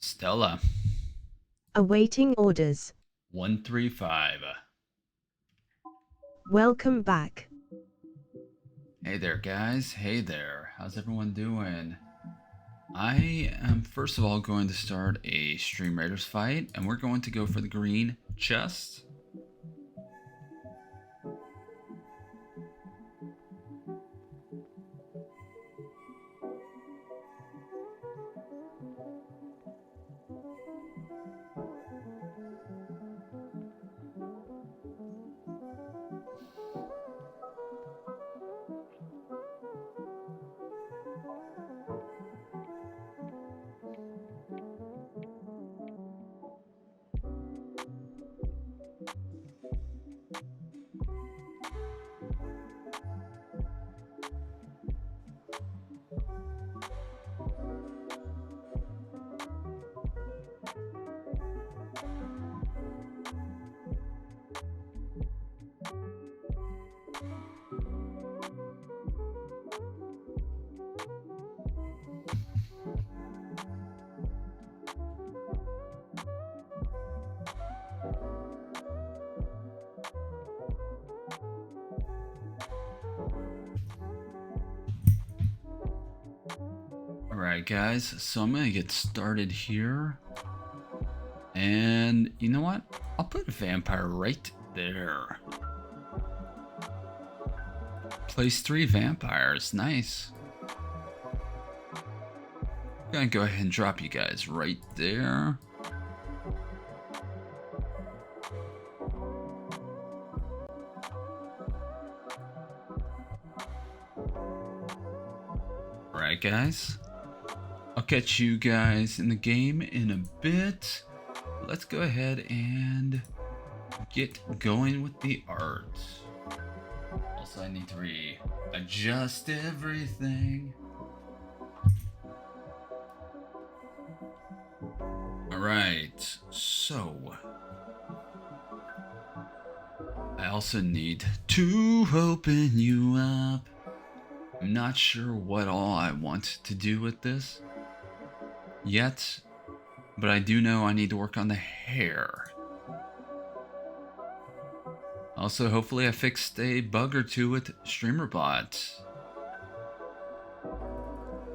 Stella, Awaiting orders. 135. Welcome back. Hey there, guys. Hey there. How's everyone doing? I am first of all going to start a Stream Raiders fight, and we're going to go for the green chest. Alright, guys, so I'm going to get started here. And you know what? I'll put a vampire right there. Place 3 vampires. Nice. I'm gonna go ahead and drop you guys right there. Alright, guys. I'll catch you guys in the game in a bit. Let's go ahead and get going with the art. Also, I need to readjust everything. Alright, so I also need to open you up. I'm not sure what all I want to do with this yet, but I do know I need to work on the hair. Also, hopefully I fixed a bug or two with StreamerBot.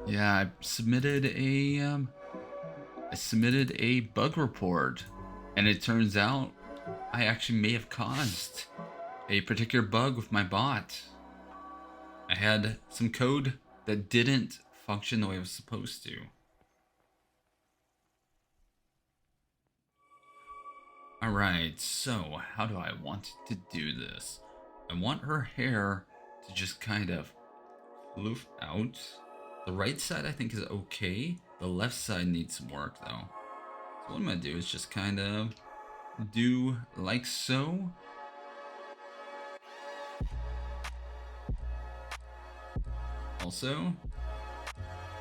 Yeah, I submitted a bug report, and it turns out I actually may have caused a particular bug with my bot. I had some code that didn't function the way it was supposed to. Alright, so how do I want to do this? I want her hair to just kind of floof out. The right side I think is okay. The left side needs some work though. So what I'm going to do is just kind of do like so. Also,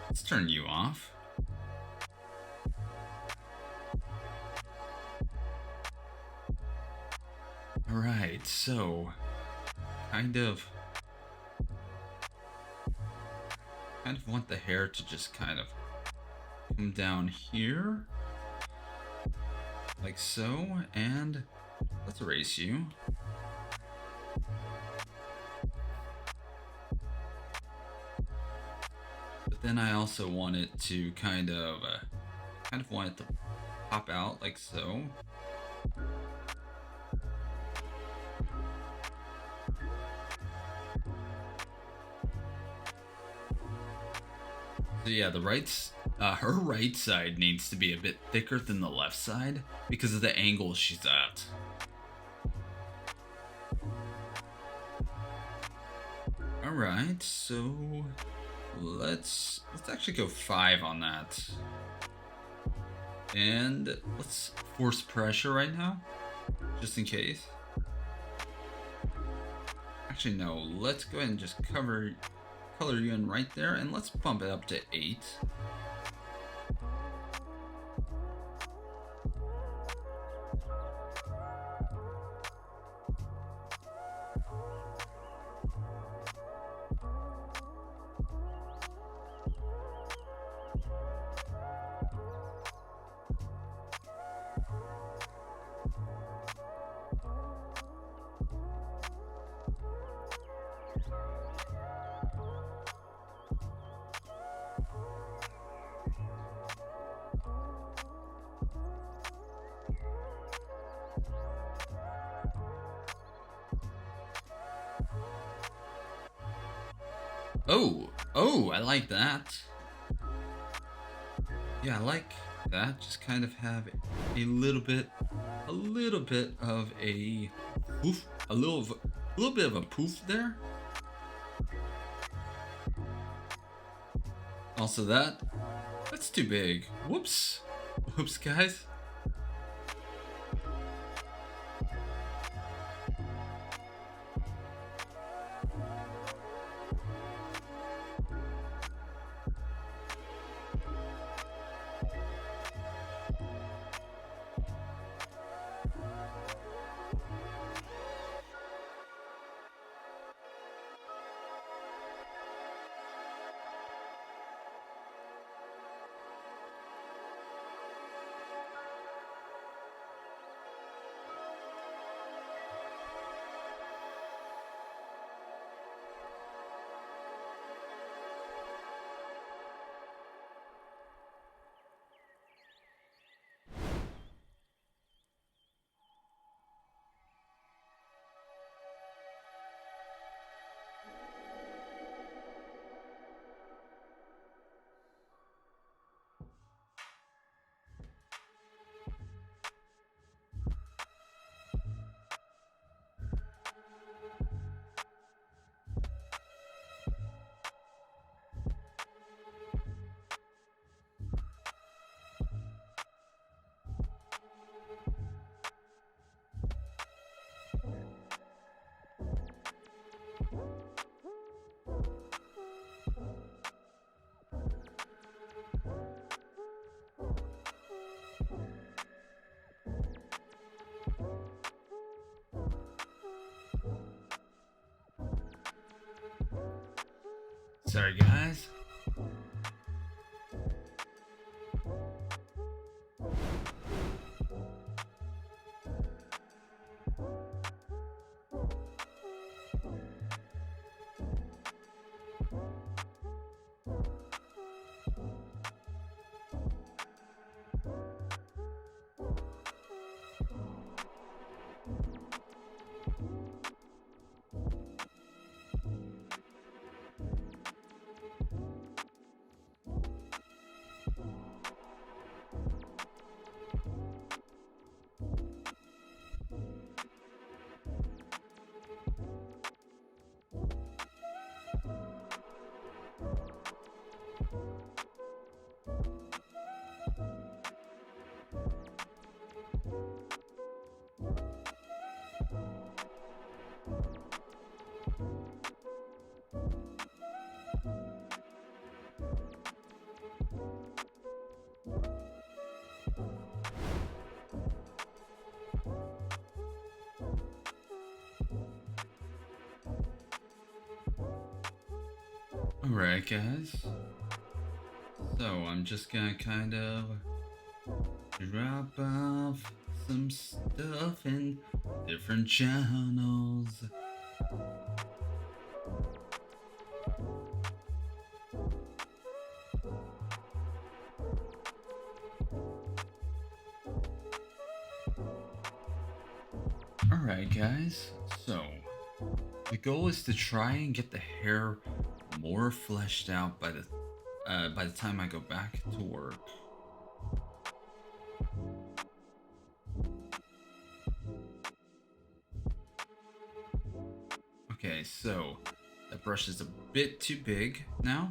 let's turn you off. Alright, so kind of want the hair to just kind of come down here like so, and let's erase you. But then I also want it to kind of want it to pop out like so. So yeah, her right side needs to be a bit thicker than the left side because of the angle she's at. Alright, so let's actually go 5 on that. And let's force pressure right now, just in case. Actually, no, let's go ahead and just color you in right there, and let's bump it up to 8. Oh, I like that. Yeah, I like that. Just kind of have a little bit of a poof, a little bit of a poof there. Also that's too big. Whoops. Whoops, guys. Sorry, guys. Alright, guys. So I'm just gonna kind of drop off some stuff in different channels. Alright, guys. So the goal is to try and get the hair more fleshed out by the time I go back to work. Okay, so that brush is a bit too big now.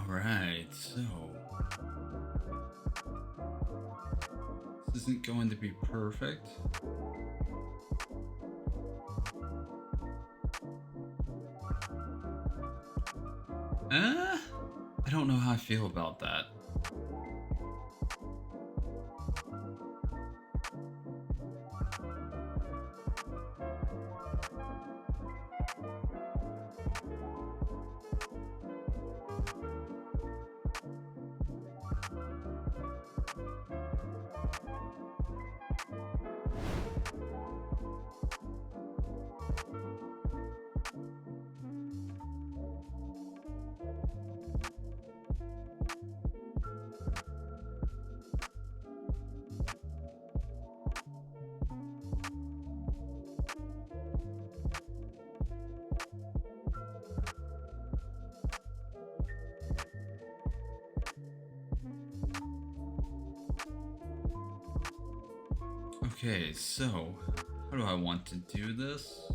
Alright, so this isn't going to be perfect. I don't know how I feel about that. Okay, so how do I want to do this?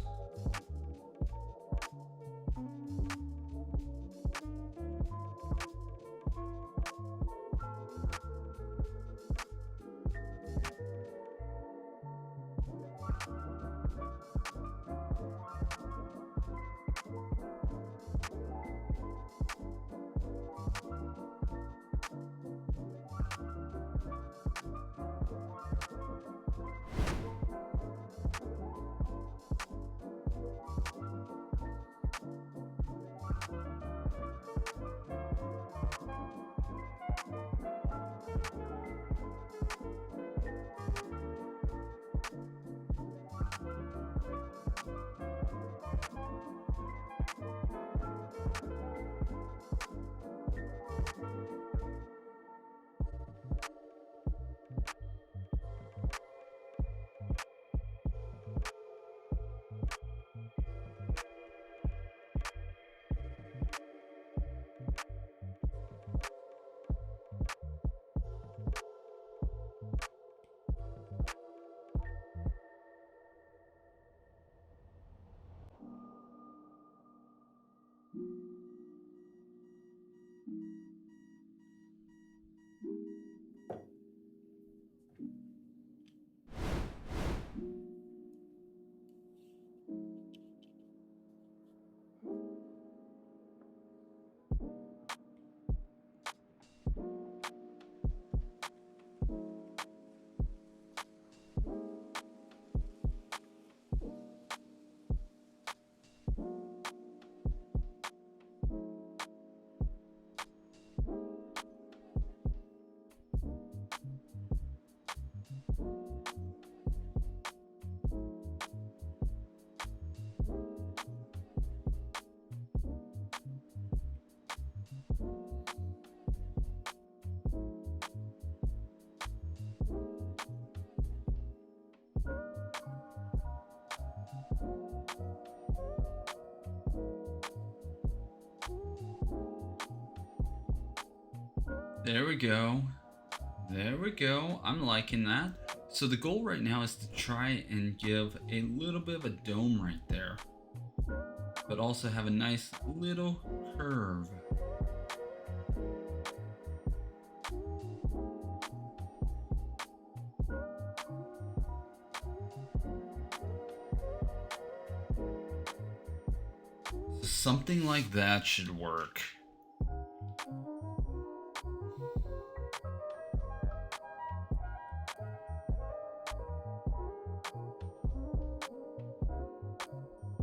There we go. There we go. I'm liking that. So the goal right now is to try and give a little bit of a dome right there, but also have a nice little curve. So something like that should work.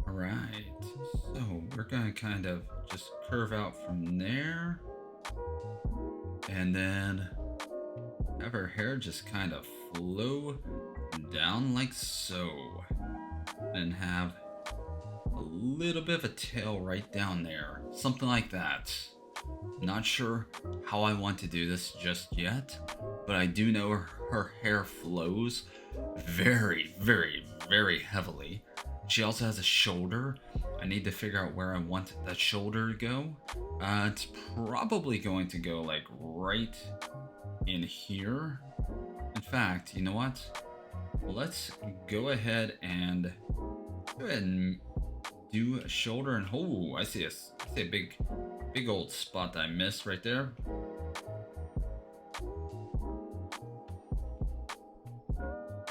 Alright, so we're gonna kind of just curve out from there, and then have her hair just kind of flow down like so, and have a little bit of a tail right down there, something like that. Not sure how I want to do this just yet, but I do know her hair flows very, very, very heavily. She also has a shoulder. I need to figure out where I want that shoulder to go. It's probably going to go like right in here. In fact, you know what? Let's go ahead and do a shoulder and oh, I see a big old spot that I missed right there.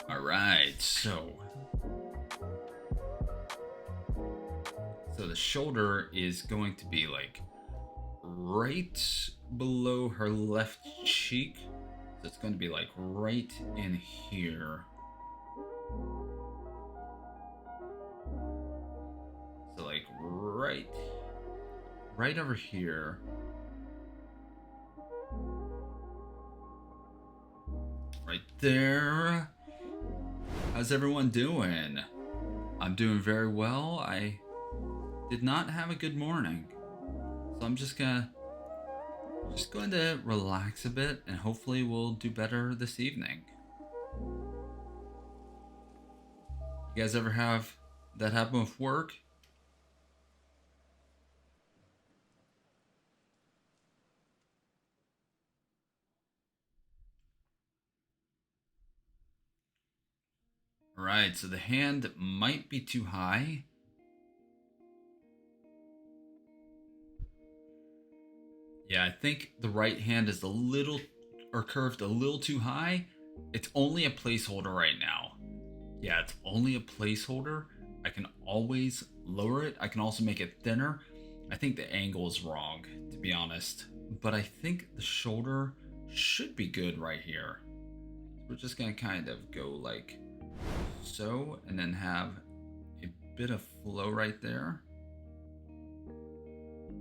All right, so the shoulder is going to be like right below her left cheek. So it's going to be like right in here. So like right over here. Right there. How's everyone doing? I'm doing very well. I did not have a good morning. So I'm just going to relax a bit and hopefully we'll do better this evening. You guys ever have that happen with work? Right, so the hand might be too high. Yeah, I think the right hand is curved a little too high. It's only a placeholder right now. Yeah, it's only a placeholder. I can always lower it. I can also make it thinner. I think the angle is wrong, to be honest. But I think the shoulder should be good right here. We're just gonna kind of go like so, and then have a bit of flow right there.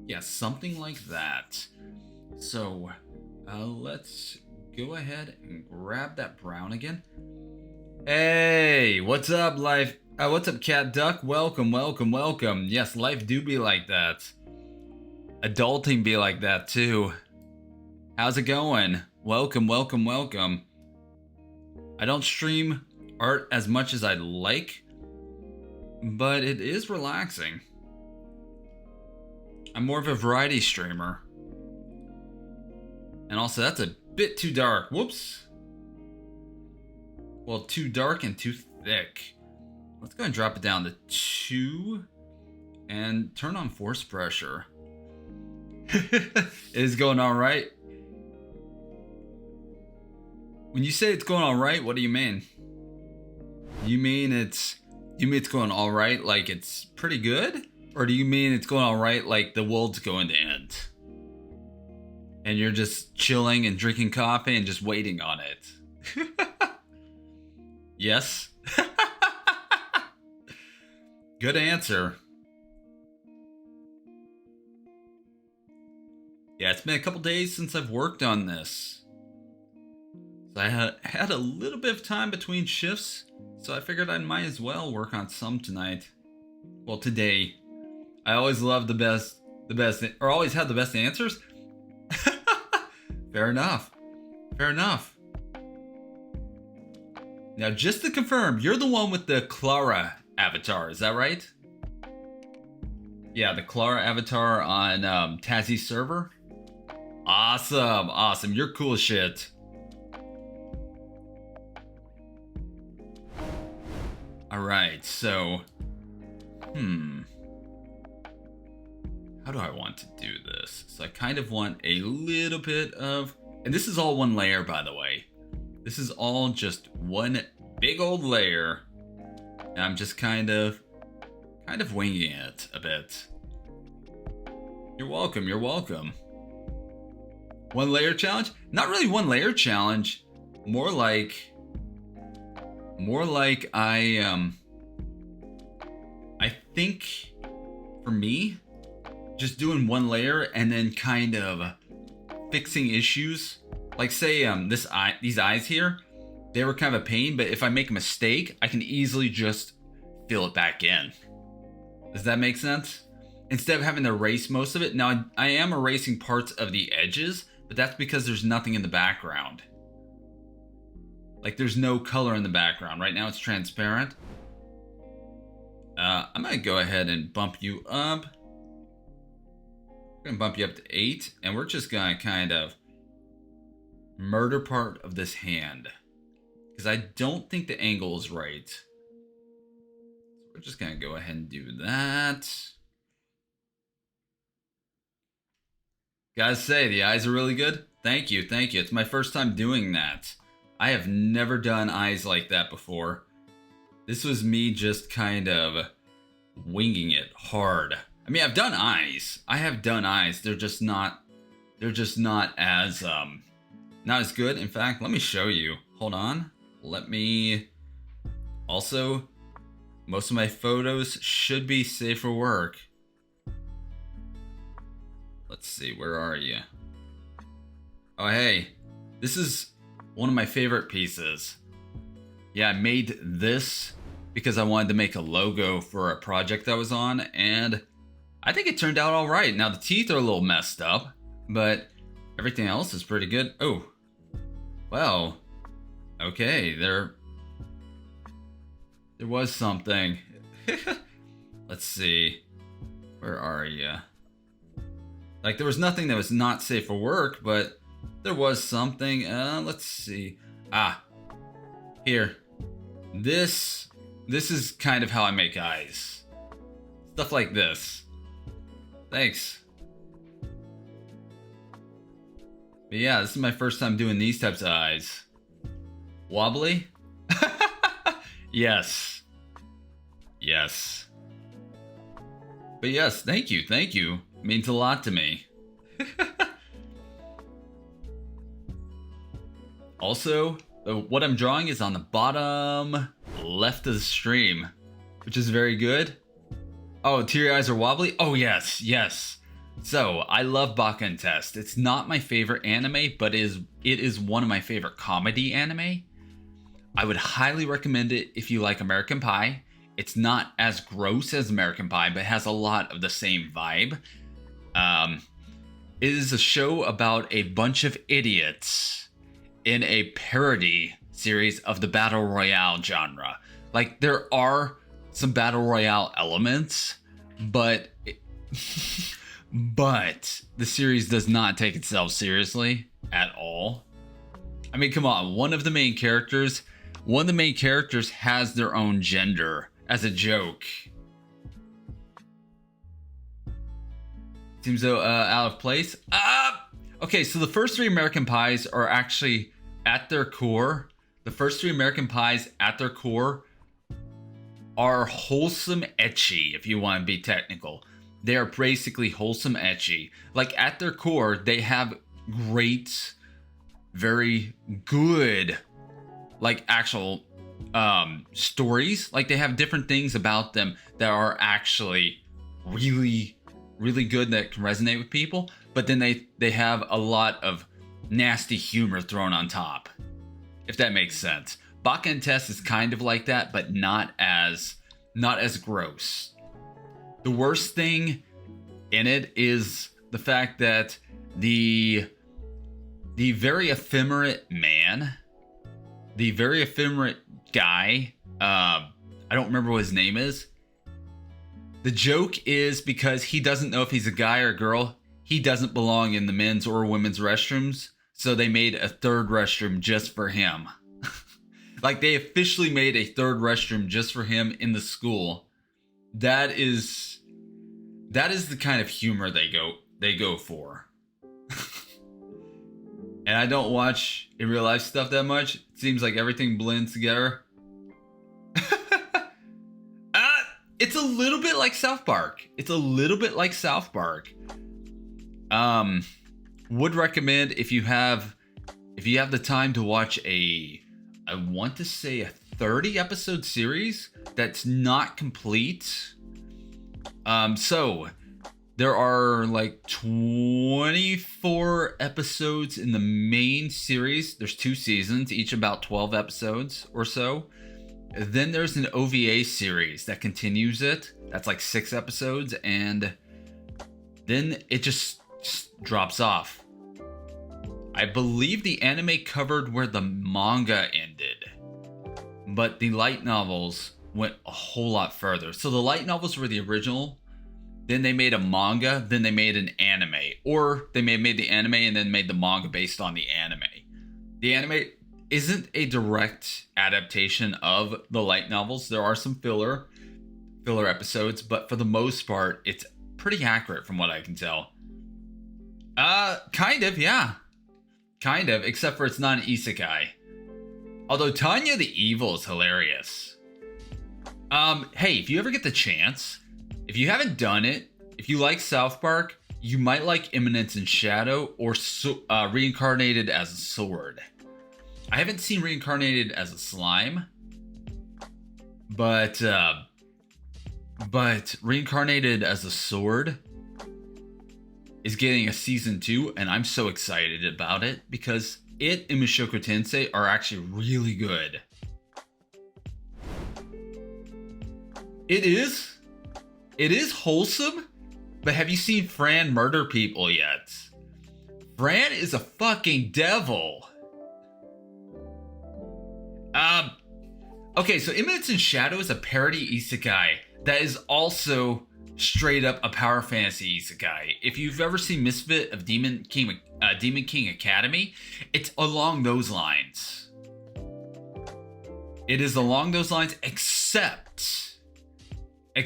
Yeah, something like that. So let's go ahead and grab that brown again. Hey, what's up, life? What's up, Cat Duck? Welcome, welcome, welcome. Yes, life do be like that. Adulting be like that too. How's it going? Welcome, welcome, welcome. I don't stream art as much as I'd like, but it is relaxing. I'm more of a variety streamer. And also, that's a bit too dark. Whoops. Well, too dark and too thick. Let's go and drop it down to 2 and turn on force pressure. It is going all right. When you say it's going all right, what do you mean? You mean it's going all right, like it's pretty good? Or do you mean it's going all right, like the world's going to end? And you're just chilling and drinking coffee and just waiting on it? Yes? Good answer. Yeah, it's been a couple days since I've worked on this. So I had a little bit of time between shifts, so I figured I might as well work on some tonight. Well, today. I always love the best, or always have the best answers. Fair enough. Fair enough. Now, just to confirm, you're the one with the Clara avatar, is that right? Yeah, the Clara avatar on Tassie's server. Awesome, awesome. You're cool as shit. All right, so, how do I want to do this? So I kind of want a little bit of, and this is all one layer, by the way. This is all just one big old layer. And I'm just kind of winging it a bit. You're welcome, you're welcome. One layer challenge? Not really one layer challenge. More like I think for me, just doing one layer and then kind of fixing issues. Like say these eyes here, they were kind of a pain, but if I make a mistake, I can easily just fill it back in. Does that make sense? Instead of having to erase most of it. Now I am erasing parts of the edges, but that's because there's nothing in the background. Like there's no color in the background. Right now it's transparent. I'm gonna go ahead and bump you up. We're gonna bump you up to 8, and we're just gonna kind of murder part of this hand. Because I don't think the angle is right. So we're We're just gonna go ahead and do that. Gotta say, the eyes are really good. Thank you, thank you. It's my first time doing that. I have never done eyes like that before. This was me just kind of winging it hard. I mean, I've done eyes. I have done eyes. They're just not as not as good. In fact, let me show you. Hold on. Let me also, most of my photos should be safe for work. Let's see, where are you? Oh, hey, this is one of my favorite pieces. Yeah, I made this because I wanted to make a logo for a project I was on, and I think it turned out all right. Now, the teeth are a little messed up, but everything else is pretty good. Oh, well, okay, there was something. Let's see, where are you? Like, there was nothing that was not safe for work, but there was something. Let's see. Ah, here. This is kind of how I make eyes. Stuff like this. Thanks. But yeah, this is my first time doing these types of eyes. Wobbly? Yes. Yes. But yes, thank you, thank you. It means a lot to me. Also, what I'm drawing is on the bottom left of the stream, which is very good. Oh, teary eyes are wobbly? Oh, yes, yes. So, I love Baka & Test. It's not my favorite anime, but it is one of my favorite comedy anime. I would highly recommend it if you like American Pie. It's not as gross as American Pie, but has a lot of the same vibe. It is a show about a bunch of idiots in a parody series of the Battle Royale genre. Like, there are some Battle Royale elements, but but the series does not take itself seriously at all. I mean, come on, one of the main characters has their own gender as a joke. Seems so out of place. Okay, so the first three American Pies are actually at their core. The first three American Pies at their core are wholesome ecchi, if you want to be technical. They are basically wholesome ecchi. Like, at their core, they have great, very good, like, actual stories. Like, they have different things about them that are actually really, really good that can resonate with people. But then they have a lot of nasty humor thrown on top, if that makes sense. Baka & Test is kind of like that, but not as gross. The worst thing in it is the fact that the very ephemerate man, the very ephemerate guy, I don't remember what his name is. The joke is because he doesn't know if he's a guy or a girl, he doesn't belong in the men's or women's restrooms, so they made a third restroom just for him. Like, they officially made a third restroom just for him in the school. That is the kind of humor they go for. And I don't watch in real life stuff that much. It seems like everything blends together. It's a little bit like South Park. Would recommend if you have the time to watch I want to say a 30 episode series that's not complete. So there are like 24 episodes in the main series. There's 2 seasons, each about 12 episodes or so. Then there's an OVA series that continues it. That's like 6 episodes, and then it just drops off. I believe the anime covered where the manga ended, but the light novels went a whole lot further. So the light novels were the original, then they made a manga, then they made an anime, or they may have made the anime and then made the manga based on the anime. The anime isn't a direct adaptation of the light novels. There are some filler. filler episodes, but for the most part, it's pretty accurate from what I can tell. Kind of, yeah. Kind of, except for it's not an isekai. Although Tanya the Evil is hilarious. Hey, if you ever get the chance, if you haven't done it, if you like South Park, you might like Imminence in Shadow or Reincarnated as a Sword. I haven't seen Reincarnated as a Slime, but Reincarnated as a Sword is getting a season 2, and I'm so excited about it because it and Mushoku Tensei are actually really good. It is wholesome, but have you seen Fran murder people yet? Fran is a fucking devil. Okay, so Imminence in Shadow is a parody isekai that is also straight up a power fantasy isekai. If you've ever seen Misfit of Demon King Academy, it's along those lines. It is along those lines, except it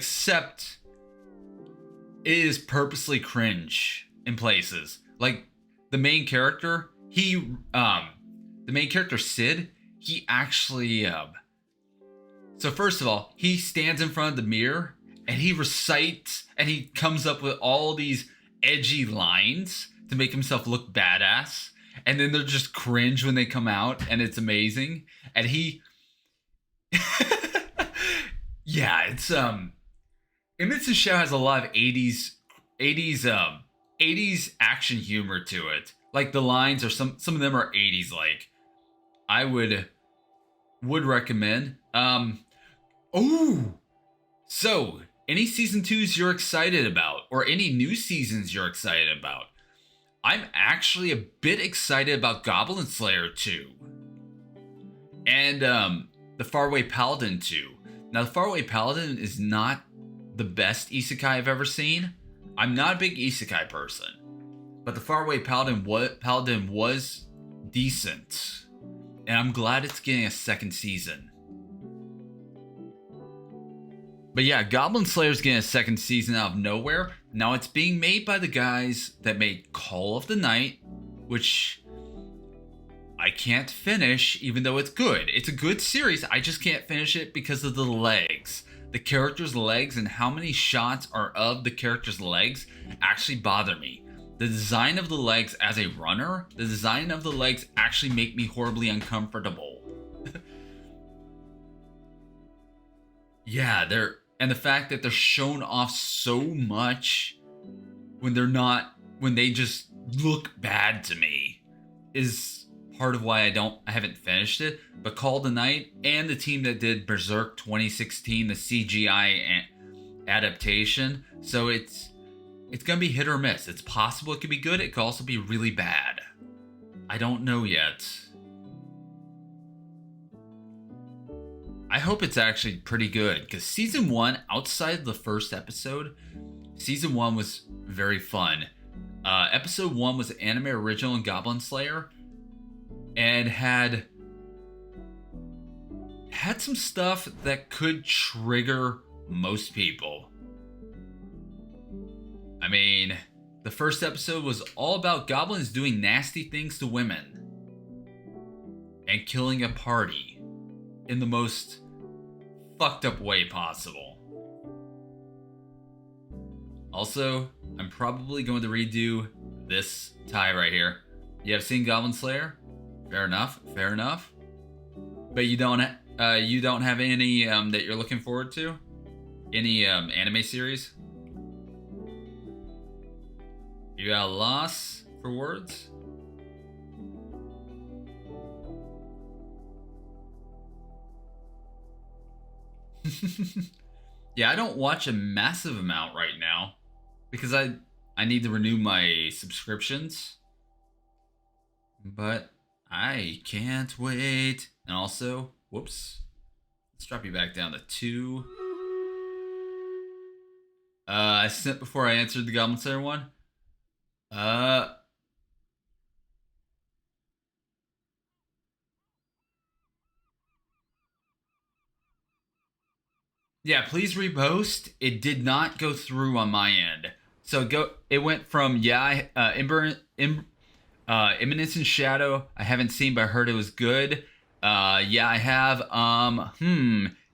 is purposely cringe in places. Like the main character, the main character Sid, he actually so first of all, he stands in front of the mirror and he recites and he comes up with all these edgy lines to make himself look badass, and then they're just cringe when they come out, and it's amazing. And he yeah, it's Imminence in Shadow has a lot of 80s action humor to it. Like the lines are some of them are 80s like. I would recommend. So any season 2s you're excited about, or any new seasons you're excited about? I'm actually a bit excited about Goblin Slayer 2. And the Faraway Paladin 2. Now the Faraway Paladin is not the best isekai I've ever seen. I'm not a big isekai person, but the Faraway Paladin was decent, and I'm glad it's getting a second season. But yeah, Goblin Slayer's getting a second season out of nowhere. Now it's being made by the guys that made Call of the Night, which I can't finish, even though it's good. It's a good series. I just can't finish it because of the legs. The character's legs and how many shots are of the character's legs actually bother me. The design of the legs as a runner, the design of the legs actually make me horribly uncomfortable. Yeah, and the fact that they're shown off so much when they just look bad to me is part of why I haven't finished it. But Call of the Night and the team that did Berserk 2016, the CGI adaptation, so it's gonna be hit or miss. It's possible it could be good, it could also be really bad. I don't know yet. I hope it's actually pretty good, because season 1, outside the first episode, season 1 was very fun. Episode 1 was an anime original in Goblin Slayer, and had some stuff that could trigger most people. I mean, the first episode was all about goblins doing nasty things to women and killing a party in the most fucked up way possible. Also, I'm probably going to redo this tie right here. You have seen Goblin Slayer? Fair enough. But you don't have any that you're looking forward to? Any anime series? You got a loss for words? Yeah, I don't watch a massive amount right now because I need to renew my subscriptions. But I can't wait. And also, whoops. Let's drop you back down to 2. I sent before I answered the Goblin Slayer one. Yeah, please repost. It did not go through on my end. So it went from Imminence in Shadow. I haven't seen, but I heard it was good. Yeah, I have.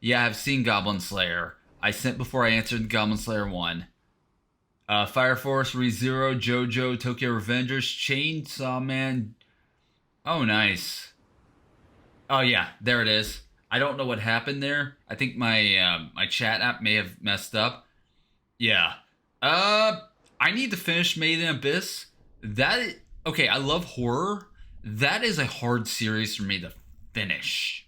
Yeah, I've seen Goblin Slayer. I sent before I answered Goblin Slayer 1. Fire Force, ReZero, JoJo, Tokyo Revengers, Chainsaw Man. Oh, nice. Oh yeah, there it is. I don't know what happened there. I think my chat app may have messed up. Yeah. I need to finish Made in Abyss. Okay, I love horror. That is a hard series for me to finish.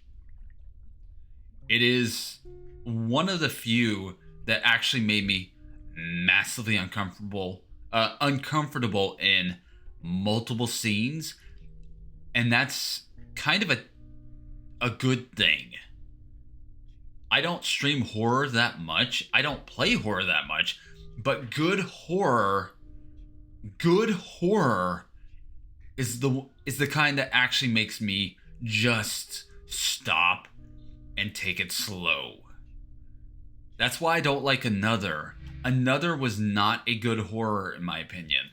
It is one of the few that actually made me massively uncomfortable in multiple scenes, and that's kind of a good thing. I don't stream horror that much. I don't play horror that much, but good horror is the kind that actually makes me just stop and take it slow. That's why I don't like Another. Another was not a good horror in my opinion,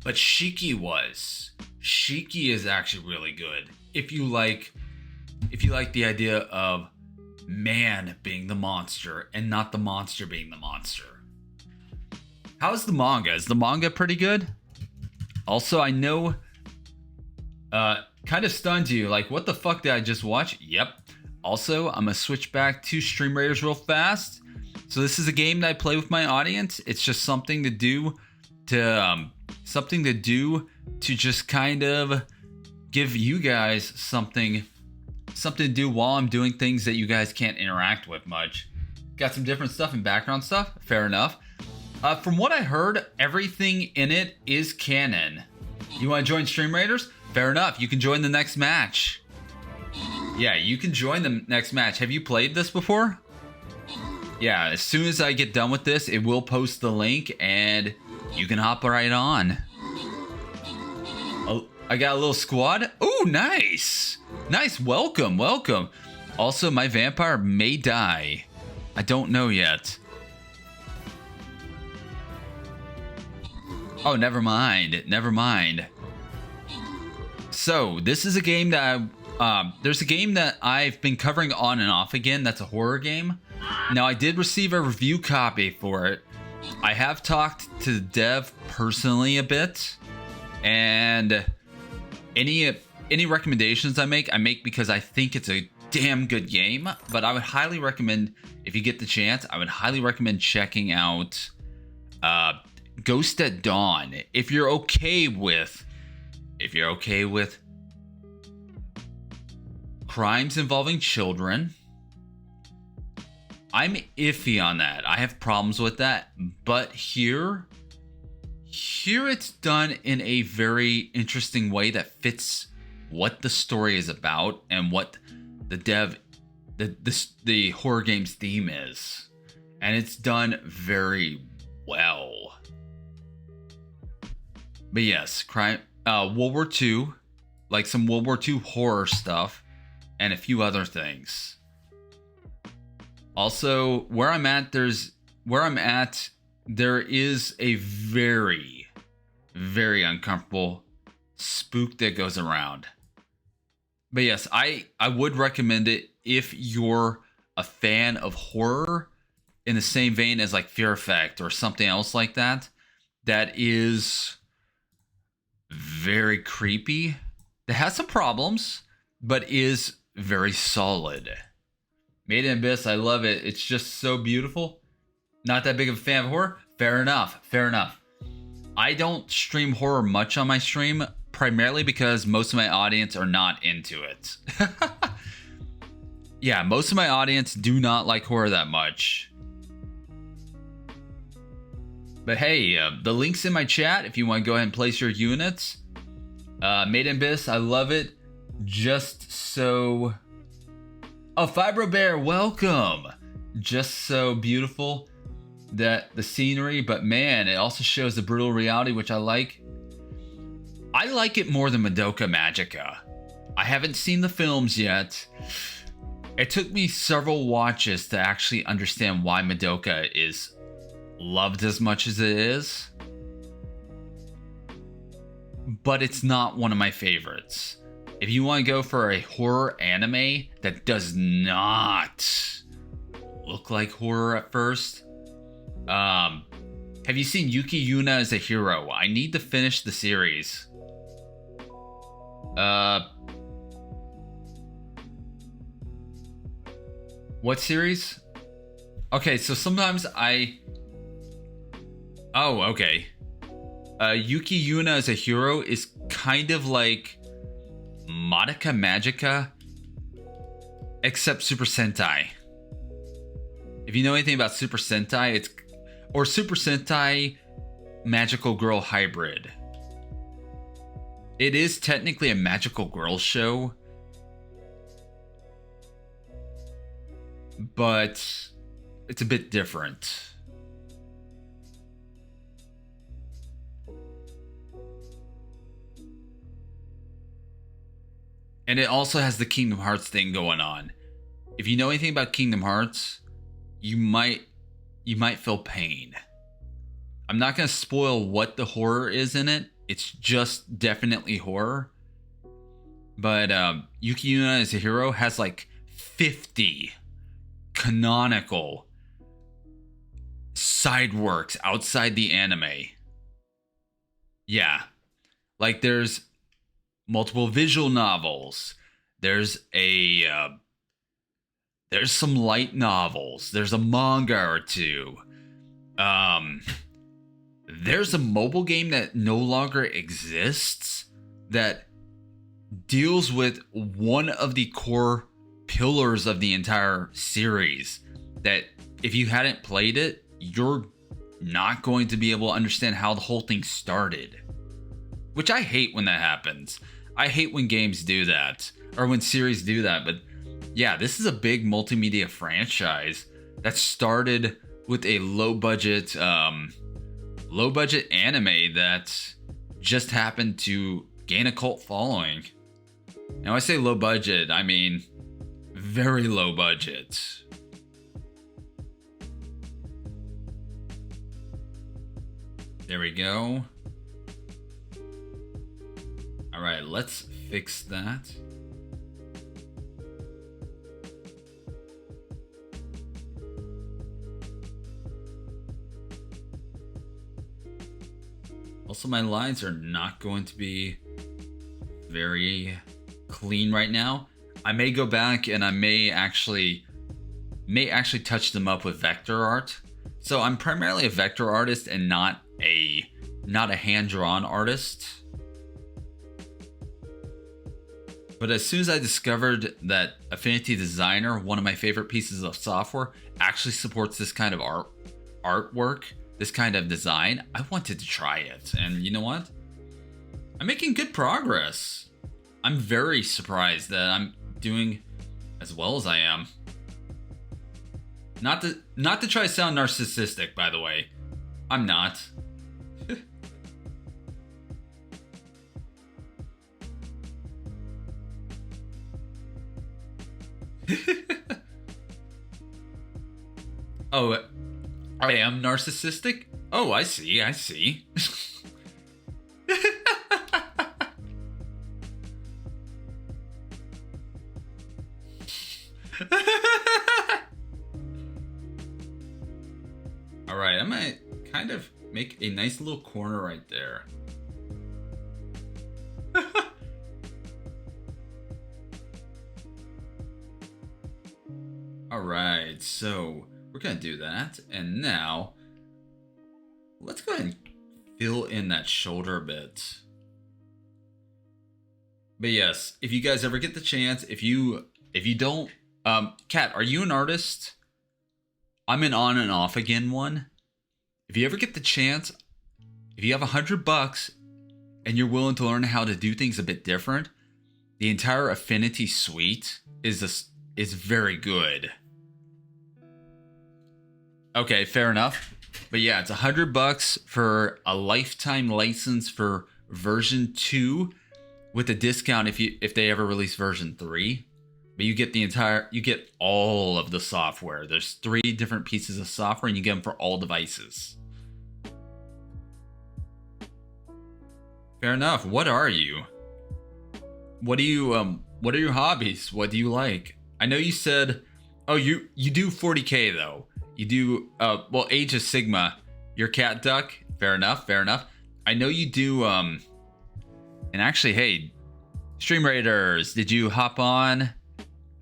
but Shiki was. Shiki is actually really good. If you like the idea of man being the monster and not the monster being the monster. How's the manga? Is the manga pretty good? Also, I know kind of stunned you. Like, what the fuck did I just watch? Yep. Also, I'm gonna switch back to Stream Raiders real fast. So this is a game that I play with my audience. It's just something to do to just kind of give you guys something to do while I'm doing things that you guys can't interact with much. Got some different stuff and background stuff. Fair enough. From what I heard, everything in it is canon. You want to join Stream Raiders? Fair enough. You can join the next match. Yeah, you can join the next match. Have you played this before? Yeah, as soon as I get done with this, it will post the link and you can hop right on. Oh, I got a little squad. Oh, nice. Nice. Welcome. Also, my vampire may die. I don't know yet. Oh, never mind. So, this is a game that there's a game that I've been covering on and off again. That's a horror game. Now, I did receive a review copy for it. I have talked to the dev personally a bit, and any recommendations I make because I think it's a damn good game. But I would highly recommend, if you get the chance, I would highly recommend checking out Ghost at Dawn. If you're okay with crimes involving children. I'm iffy on that. I have problems with that. But here it's done in a very interesting way that fits what the story is about and what the horror game's theme is. And it's done very well. But yes, crime, World War II, like some World War II horror stuff, and a few other things. Also, where I'm at, there is a very, very uncomfortable spook that goes around. But yes, I would recommend it if you're a fan of horror in the same vein as like Fear Effect or something else like that. That is very creepy. That has some problems, but is very solid. Made in Abyss, I love it. It's just so beautiful. Not that big of a fan of horror? Fair enough. I don't stream horror much on my stream, primarily because most of my audience are not into it. Yeah, most of my audience do not like horror that much. But hey, the link's in my chat if you want to go ahead and place your units. Made in Abyss, I love it. Just so... Oh, Fibro Bear, welcome! Just so beautiful, that the scenery, but man, it also shows the brutal reality, which I like. I like it more than Madoka Magica. I haven't seen the films yet, It took me several watches to actually understand why Madoka is loved as much as it is. But it's not one of my favorites. If you want to go for a horror anime that does not look like horror at first, have you seen Yuki Yuna as a Hero? I need to finish the series. What series? Okay, so sometimes Oh, okay. Yuki Yuna as a Hero is kind of like Madoka Magica, except Super Sentai. If you know anything about Super Sentai, or Super Sentai Magical Girl Hybrid. It is technically a magical girl show, but it's a bit different. And it also has the Kingdom Hearts thing going on. If you know anything about Kingdom Hearts, you might feel pain. I'm not going to spoil what the horror is in it. It's just definitely horror. But Yuki Yuna as a Hero has like 50 canonical side works outside the anime. Yeah. Like there's multiple visual novels. There's some light novels. There's a manga or two. There's a mobile game that no longer exists that deals with one of the core pillars of the entire series, that if you hadn't played it, you're not going to be able to understand how the whole thing started. Which I hate when that happens. I hate when games do that, or when series do that. But yeah, this is a big multimedia franchise that started with a low budget anime that just happened to gain a cult following. Now I say low budget, I mean very low budget. There we go. All right, let's fix that. Also, my lines are not going to be very clean right now. I may go back and I may actually touch them up with vector art. So I'm primarily a vector artist and not a hand-drawn artist. But as soon as I discovered that Affinity Designer, one of my favorite pieces of software, actually supports this kind of artwork, this kind of design, I wanted to try it. And you know what? I'm making good progress. I'm very surprised that I'm doing as well as I am. Not to try to sound narcissistic, by the way. I'm not. Oh, I am narcissistic? Oh, I see. Alright, I might kind of make a nice little corner right there. Alright, so we're gonna do that, and now let's go ahead and fill in that shoulder a bit. But yes, if you guys ever get the chance, if you don't, Kat, are you an artist? I'm an on and off again one. If you ever get the chance, if you have $100 and you're willing to learn how to do things a bit different, the entire Affinity suite is very good. Okay, fair enough. But yeah, it's $100 for a lifetime license for version 2 with a discount if they ever release version 3. But you get you get all of the software. There's 3 different pieces of software and you get them for all devices. Fair enough. What are you? What are your hobbies? What do you like? I know you said, oh, you do 40K though. You do, well, Age of Sigma. You're Cat Duck. Fair enough, fair enough. I know you do, and actually, hey, Stream Raiders, did you hop on?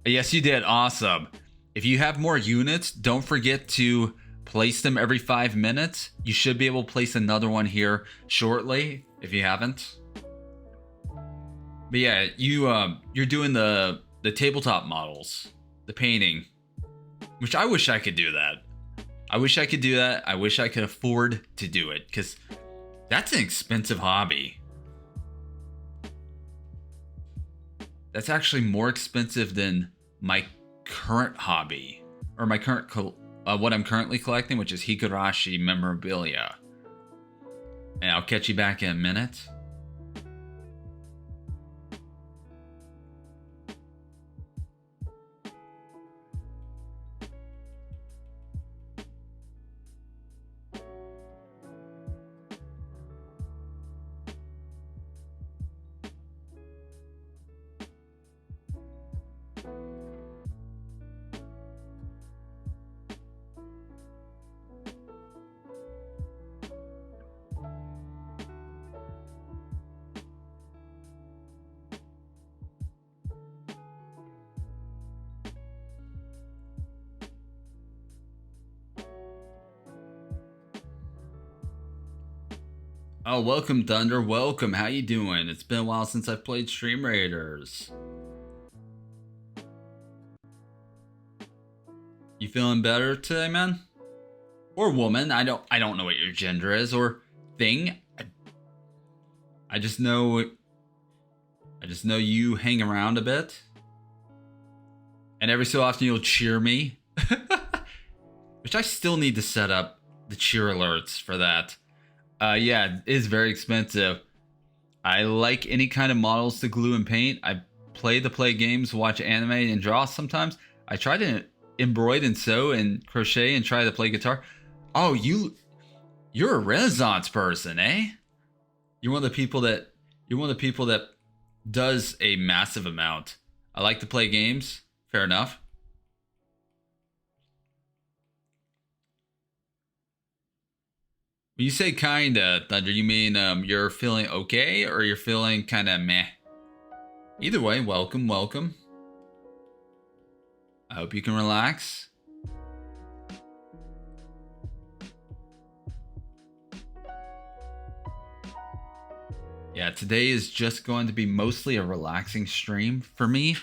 Yes, you did. Awesome. If you have more units, don't forget to place them every 5 minutes. You should be able to place another one here shortly if you haven't. But yeah, you're doing the tabletop models, the painting, which I wish I could do that. I wish I could do that. I wish I could afford to do it because that's an expensive hobby. That's actually more expensive than my current hobby, or my current what I'm currently collecting, which is Higurashi memorabilia. And I'll catch you back in a minute. Oh, welcome, Thunder. Welcome. How you doing? It's been a while since I've played Stream Raiders. You feeling better today, man? Or woman? I don't know what your gender is or thing. I just know you hang around a bit. And every so often you'll cheer me. Which I still need to set up the cheer alerts for that. Yeah, it is very expensive. I like any kind of models to glue and paint. I play games, watch anime, and draw sometimes. I try to embroider and sew and crochet and try to play guitar. Oh, you're a Renaissance person, eh? You're one of the people that does a massive amount. I like to play games. Fair enough. When you say kinda, Thunder, you mean you're feeling okay or you're feeling kinda meh? Either way, welcome, welcome. I hope you can relax. Yeah, today is just going to be mostly a relaxing stream for me.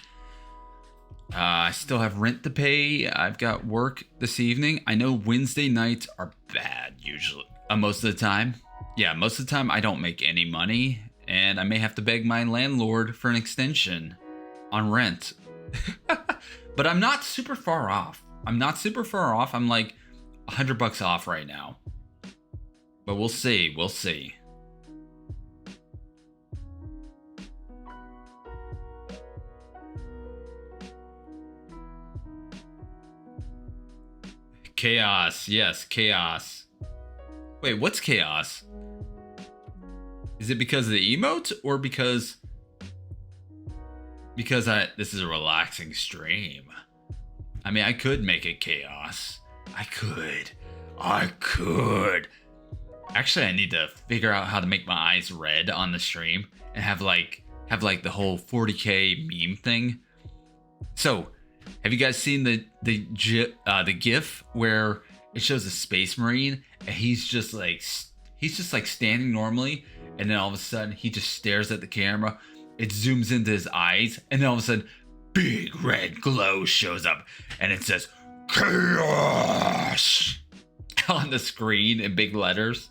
I still have rent to pay. I've got work this evening. I know Wednesday nights are bad usually. Most of the time. Yeah, most of the time I don't make any money. And I may have to beg my landlord for an extension on rent. But I'm not super far off. I'm like $100 off right now. But we'll see. We'll see. Chaos. Yes, chaos. Wait, what's chaos? Is it because of the emote or because this is a relaxing stream? I mean, I could make it chaos. I could. Actually, I need to figure out how to make my eyes red on the stream and have like the whole 40K meme thing. So, have you guys seen the GIF where it shows a space marine and he's just like standing normally, and then all of a sudden he just stares at the camera. It zooms into his eyes, and then all of a sudden, big red glow shows up, and it says "Chaos" on the screen in big letters.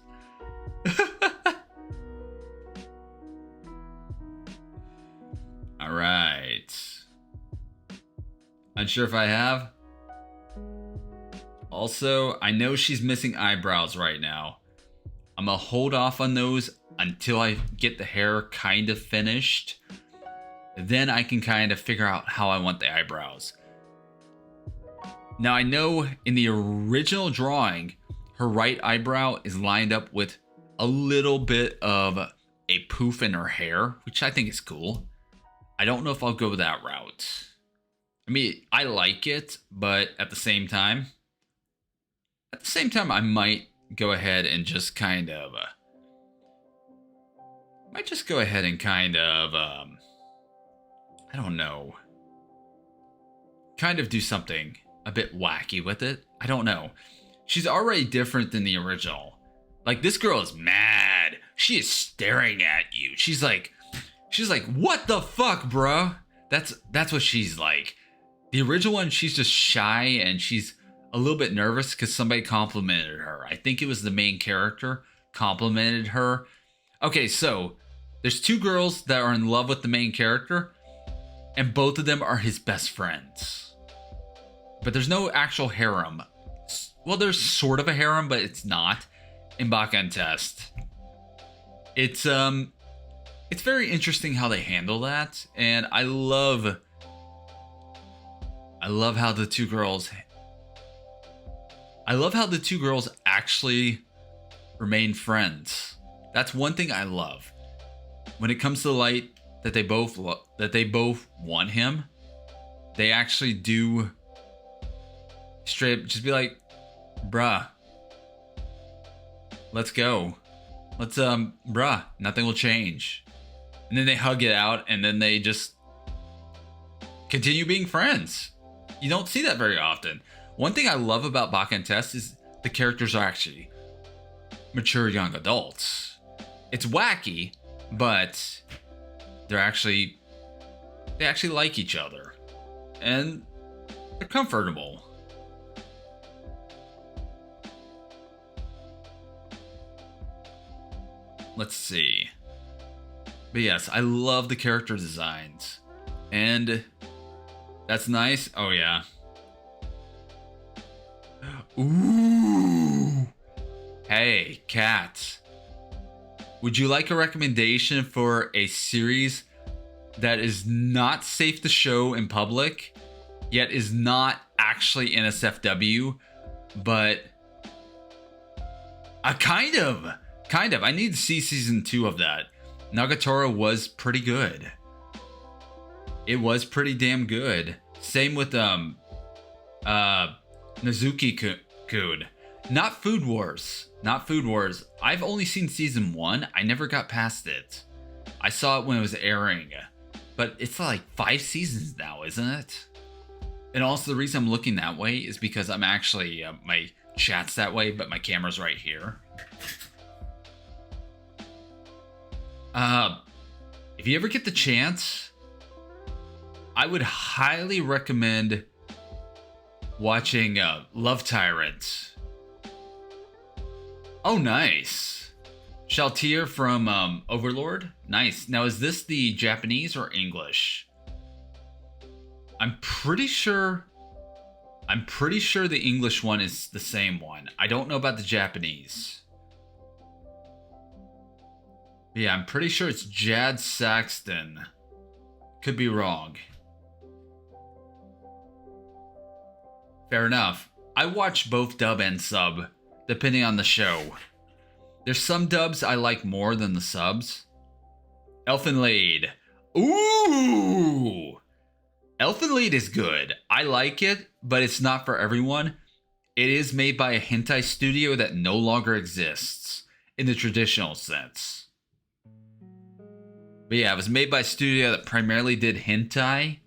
All right. Unsure if I have. Also, I know she's missing eyebrows right now. I'm gonna hold off on those until I get the hair kind of finished. then I can kind of figure out how I want the eyebrows. Now I know in the original drawing, her right eyebrow is lined up with a little bit of a poof in her hair, which I think is cool. I don't know if I'll go that route. I mean, I like it, but at the same time, I might go ahead and just kind of, I don't know, kind of do something a bit wacky with it. I don't know. She's already different than the original. Like, this girl is mad. She is staring at you. She's like, what the fuck, bro? That's what she's like. The original one, she's just shy and she's a little bit nervous because somebody complimented her. I think it was the main character complimented her. Okay, so there's two girls that are in love with the main character, and both of them are his best friends. But there's no actual harem. Well, there's sort of a harem, but it's not in Baka and Test. It's very interesting how they handle that, and I love how the two girls actually remain friends. That's one thing I love. When it comes to the light that they both want him, they actually do straight up just be like, bruh, let's go. Let's bruh, nothing will change. And then they hug it out and then they just continue being friends. You don't see that very often. One thing I love about Baka and Test is the characters are actually mature young adults. It's wacky, but they actually like each other. And they're comfortable. Let's see. But yes, I love the character designs. And that's nice. Oh yeah. Ooh. Hey, Kat. Would you like a recommendation for a series that is not safe to show in public, yet is not actually NSFW, but kind of. I need to see season 2 of that. Nagatoro was pretty good. It was pretty damn good. Same with Nezuki-kun. Not Food Wars. I've only seen season 1. I never got past it. I saw it when it was airing. But it's like 5 seasons now, isn't it? And also the reason I'm looking that way is because I'm actually, my chat's that way, but my camera's right here. If you ever get the chance, I would highly recommend watching Love Tyrant. Oh, nice. Shaltir from Overlord. Nice. Now, is this the Japanese or English? I'm pretty sure the English one is the same one. I don't know about the Japanese. Yeah, I'm pretty sure it's Jad Saxton. Could be wrong. Fair enough. I watch both dub and sub, depending on the show. There's some dubs I like more than the subs. Elfen Lied. Ooh! Elfen Lied is good. I like it, but it's not for everyone. It is made by a hentai studio that no longer exists, in the traditional sense. But yeah, it was made by a studio that primarily did hentai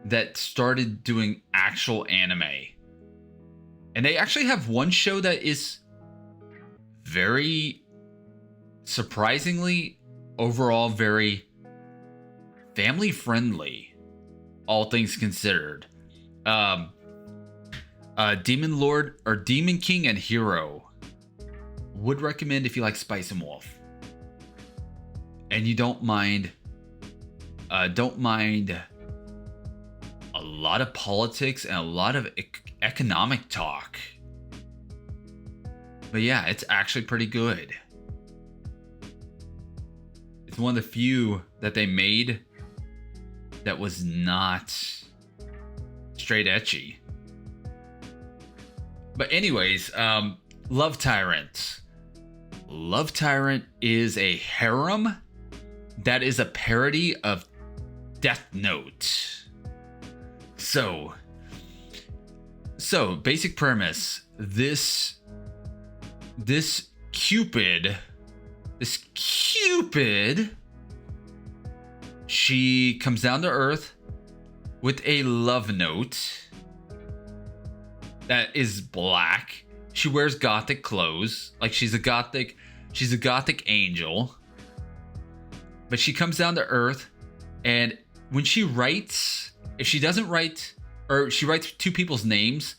that started doing actual anime. And they actually have one show that is very surprisingly overall very family friendly, all things considered. Demon Lord or Demon King and Hero would recommend if you like Spice and Wolf. And you don't mind a lot of politics and a lot of economic talk. But yeah, it's actually pretty good. It's one of the few that they made that was not straight ecchi. But anyways, Love Tyrant. Love Tyrant is a harem that is a parody of Death Note. So basic premise. This Cupid, she comes down to Earth with a love note that is black. She wears gothic clothes, like she's a gothic angel. But she comes down to Earth, and when she writes, if she doesn't write, or she writes two people's names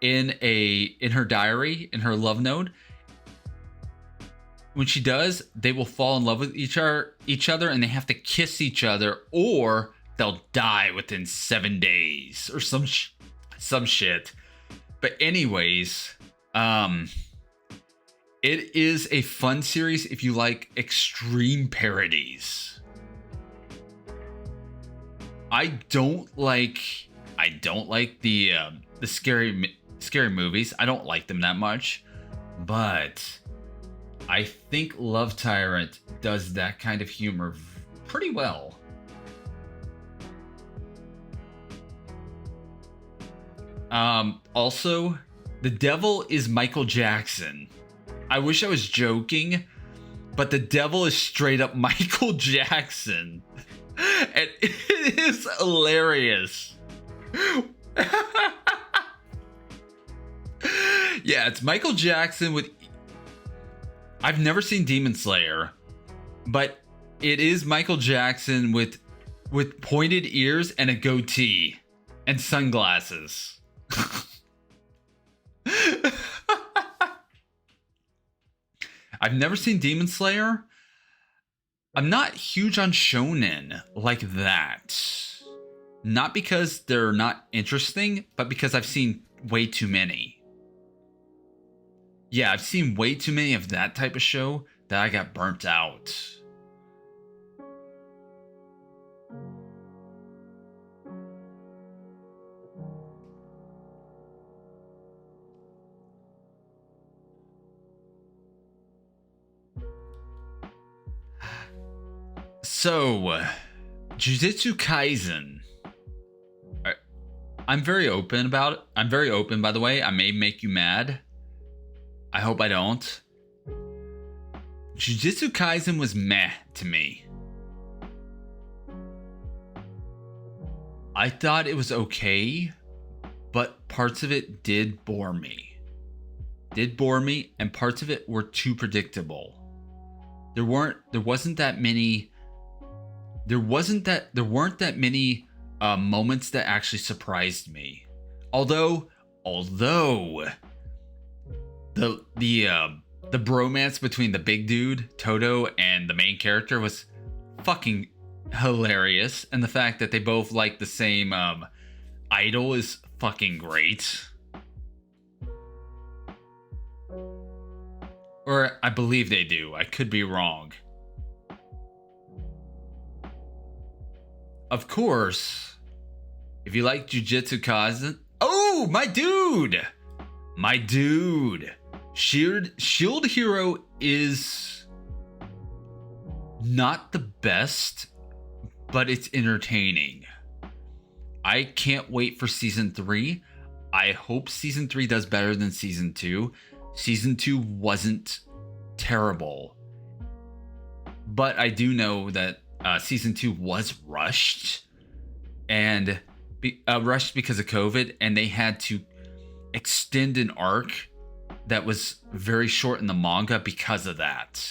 in her diary, in her love note, when she does, they will fall in love with each other, and they have to kiss each other, or they'll die within 7 days or some shit. But anyways, it is a fun series if you like extreme parodies. I don't like the scary movies. I don't like them that much, but I think Love Tyrant does that kind of humor pretty well. Also, the devil is Michael Jackson. I wish I was joking, but the devil is straight up Michael Jackson. And it is hilarious. Yeah, it's Michael Jackson with... I've never seen Demon Slayer, but it is Michael Jackson with pointed ears and a goatee and sunglasses. I've never seen Demon Slayer. I'm not huge on shonen like that. Not because they're not interesting, but because I've seen way too many. Yeah, I've seen way too many of that type of show that I got burnt out. So, Jujutsu Kaisen. I'm very open about it. I'm very open, by the way. I may make you mad. I hope I don't. Jujutsu Kaisen was meh to me. I thought it was okay, but parts of it did bore me. And parts of it were too predictable. There weren't that many moments that actually surprised me. Although the bromance between the big dude Todo and the main character was fucking hilarious, and the fact that they both like the same idol is fucking great. Or I believe they do. I could be wrong. Of course, if you like Jujutsu Kaisen... Oh, my dude! Shield Hero is not the best, but it's entertaining. I can't wait for Season 3. I hope Season 3 does better than Season 2. Season 2 wasn't terrible. But I do know that Season 2 was rushed. And rushed because of COVID. And they had to extend an arc that was very short in the manga because of that.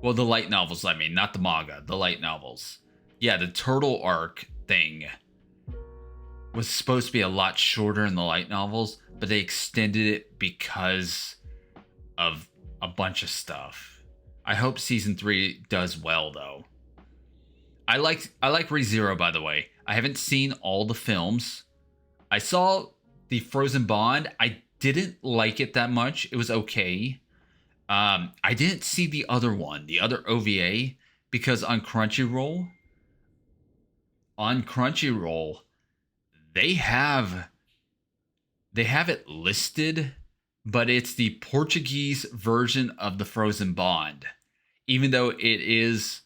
Well, the light novels, I mean, not the manga, the light novels. Yeah, the turtle arc thing was supposed to be a lot shorter in the light novels, but they extended it because of a bunch of stuff. I hope Season 3 does well, though. I like ReZero, by the way. I haven't seen all the films. I saw the Frozen Bond. I didn't like it that much. It was okay. I didn't see the other one, the other OVA, because on Crunchyroll, on Crunchyroll, they have it listed, but it's the Portuguese version of the Frozen Bond, even though it is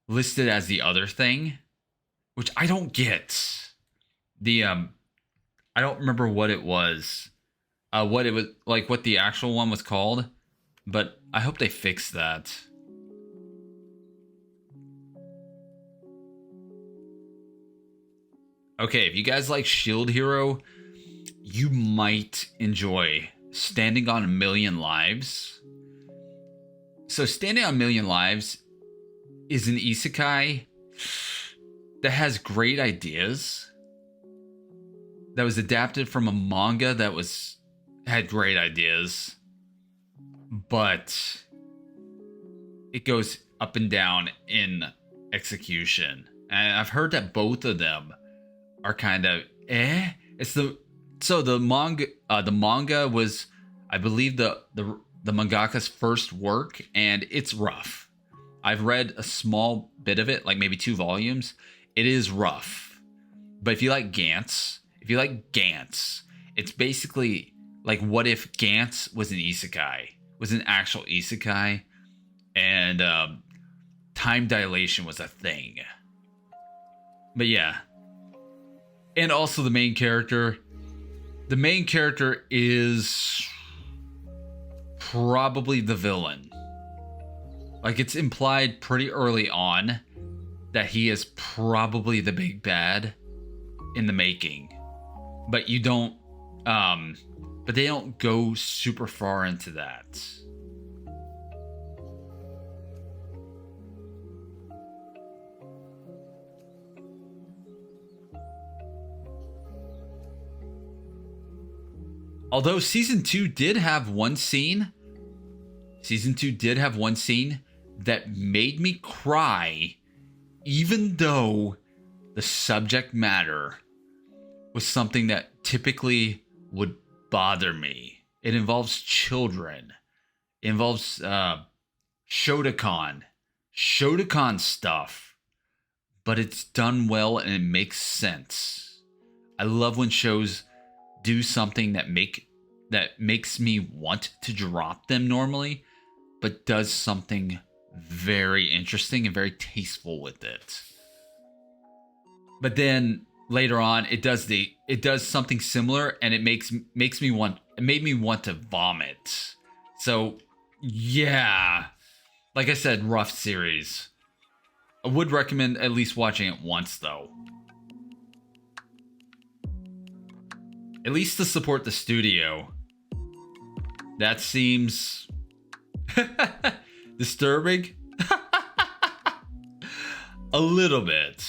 listed as the other thing, which I don't get. The I don't remember what it was, what it was like, what the actual one was called, but I hope they fix that. Okay, if you guys like Shield Hero, you might enjoy Standing on a Million Lives. So, Standing on a Million Lives is an isekai that has great ideas. That was adapted from a manga that had great ideas, but it goes up and down in execution. And I've heard that both of them are kind of It's the manga was, I believe, the mangaka's first work, and it's rough. I've read a small bit of it, like maybe 2 volumes. It is rough, but if you like Gantz, it's basically like, what if Gantz was an isekai, was an actual isekai, and time dilation was a thing. But yeah. And also the main character. The main character is probably the villain. Like, it's implied pretty early on that he is probably the big bad in the making. But you don't but they don't go super far into that. Although season 2 did have one scene that made me cry, even though the subject matter was something that typically would bother me. It involves children. It involves Shotokan stuff, but it's done well and it makes sense. I love when shows do something that makes me want to drop them normally, but does something very interesting and very tasteful with it. But then later on, it does something similar, and it made me want to vomit. So yeah, like I said, rough series. I would recommend at least watching it once, though. At least to support the studio. That seems disturbing. A little bit.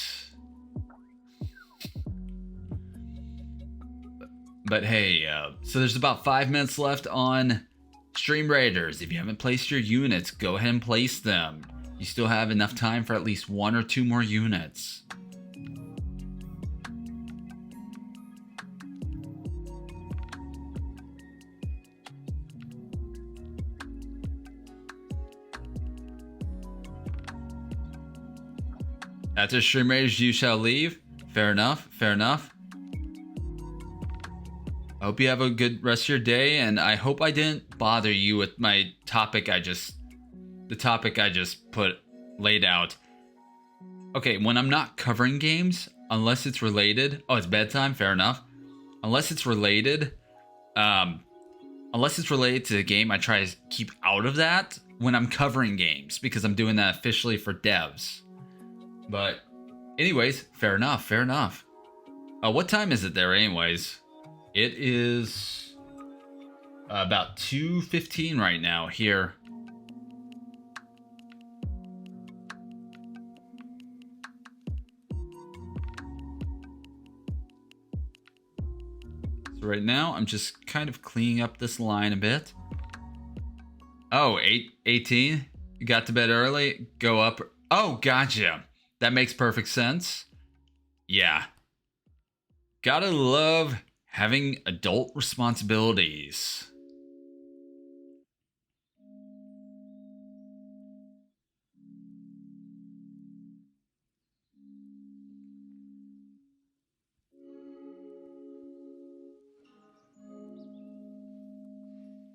But hey, so there's about 5 minutes left on Stream Raiders. If you haven't placed your units, go ahead and place them. You still have enough time for at least 1 or 2 more units. After Stream Raiders, you shall leave. Fair enough. I hope you have a good rest of your day, and I hope I didn't bother you with my topic the topic I just laid out. Okay, when I'm not covering games, unless it's related, it's bedtime, fair enough. Unless it's related to the game, I try to keep out of that when I'm covering games, because I'm doing that officially for devs. But anyways, fair enough. What time is it there anyways? It is about 2:15 right now here. So right now, I'm just kind of cleaning up this line a bit. Oh, 18? You got to bed early? Go up. Oh, gotcha. That makes perfect sense. Yeah. Gotta love having adult responsibilities.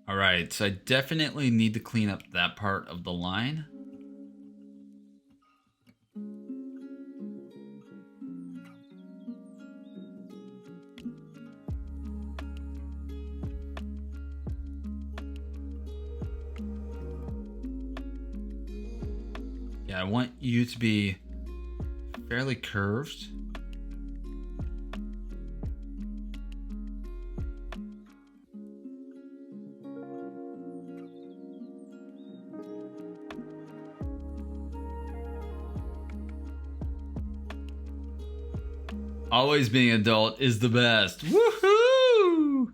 All right, so I definitely need to clean up that part of the line. Yeah, I want you to be fairly curved. Always being adult is the best. Woohoo!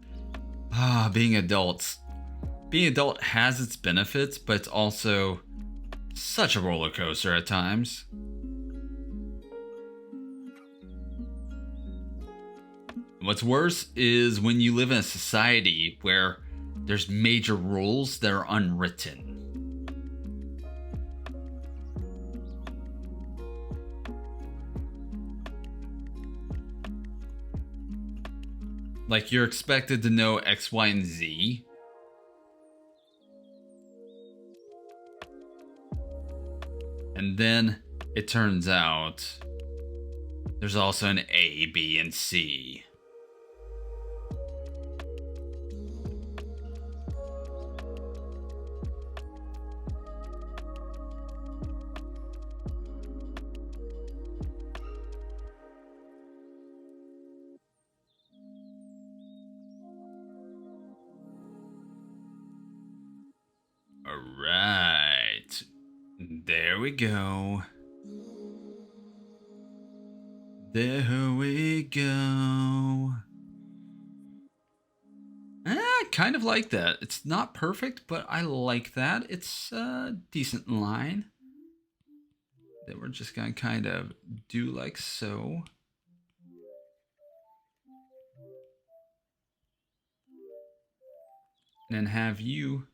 Being adults. Being adult has its benefits, but it's also such a roller coaster at times. What's worse is when you live in a society where there's major rules that are unwritten. Like you're expected to know X, Y, and Z. And then it turns out there's also an A, B, and C. All right. There we go. There we go. I kind of like that. It's not perfect, but I like that. It's a decent line that we're just gonna kind of do like so. And then have you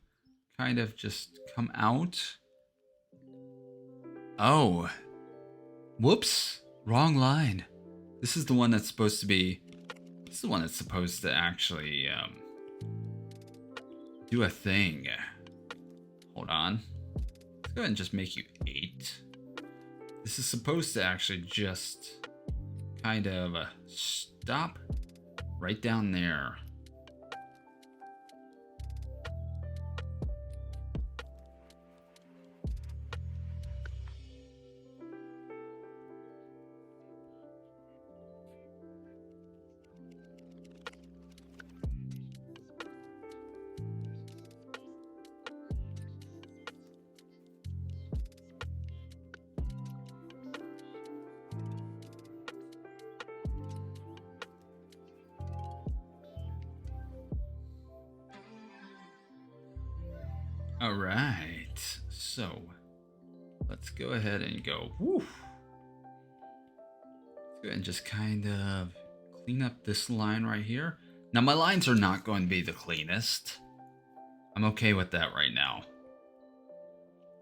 kind of just come out. Oh. Whoops. Wrong line. This is the one that's supposed to be... This is the one that's supposed to actually do a thing. Hold on. Let's go ahead and just make you 8. This is supposed to actually just kind of stop right down there. All right, so let's go ahead and go. Woo. Let's go ahead and just kind of clean up this line right here. Now my lines are not going to be the cleanest. I'm okay with that right now.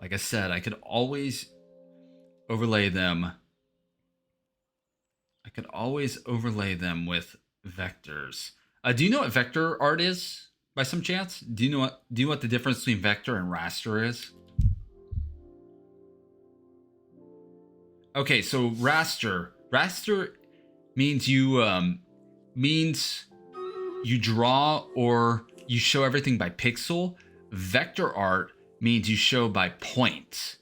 Like I said, I could always overlay them. I could always overlay them with vectors. Do you know what vector art is? By some chance? Do you know what the difference between vector and raster is? Okay, so raster means you draw or you show everything by pixel. Vector art means you show by point.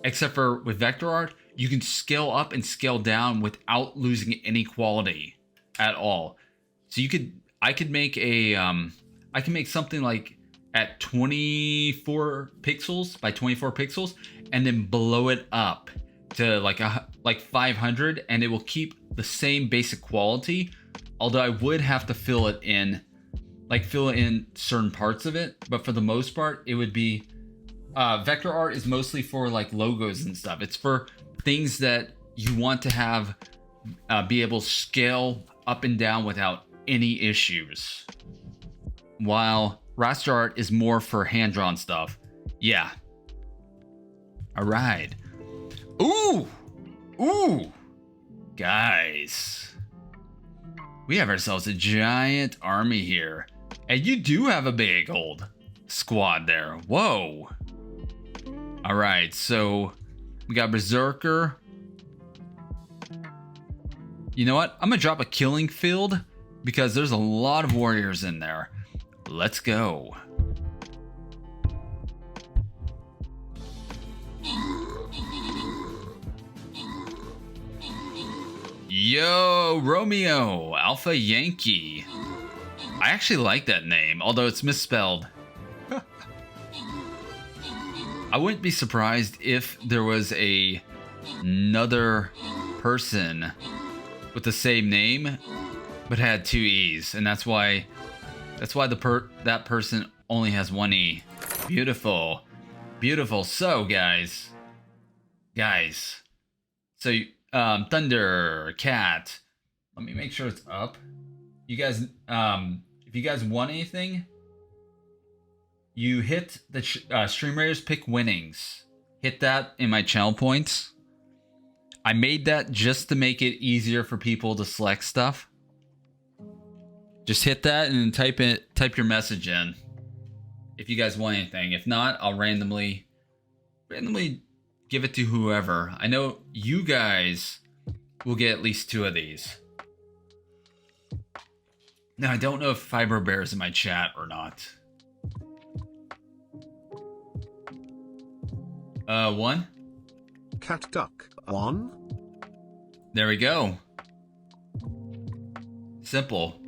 Except for with vector art, you can scale up and scale down without losing any quality at all. So I could make I can make something like at 24 pixels by 24 pixels and then blow it up to like 500 and it will keep the same basic quality. Although I would have to fill in certain parts of it. But for the most part, it would be vector art is mostly for like logos and stuff. It's for things that you want to have be able to scale up and down without any issues. While raster art is more for hand-drawn stuff. Yeah. All right. Ooh! Ooh! Guys. We have ourselves a giant army here. And you do have a big old squad there. Whoa. All right, so we got Berserker. You know what? I'm gonna drop a killing field because there's a lot of warriors in there. Let's go. Yo, Romeo, Alpha Yankee. I actually like that name, although it's misspelled. I wouldn't be surprised if there was another person with the same name, but had 2 E's, and that's why that person only has 1 E. Beautiful, beautiful. So guys, so Thunder Cat. Let me make sure it's up. You guys, if you guys want anything, you hit the Stream Raiders pick winnings. Hit that in my channel points. I made that just to make it easier for people to select stuff. Just hit that and type your message in if you guys want anything. If not, I'll randomly give it to whoever. I know you guys will get at least 2 of these. Now, I don't know if Fiber Bear is in my chat or not. 1. Cat Duck 1. There we go. Simple.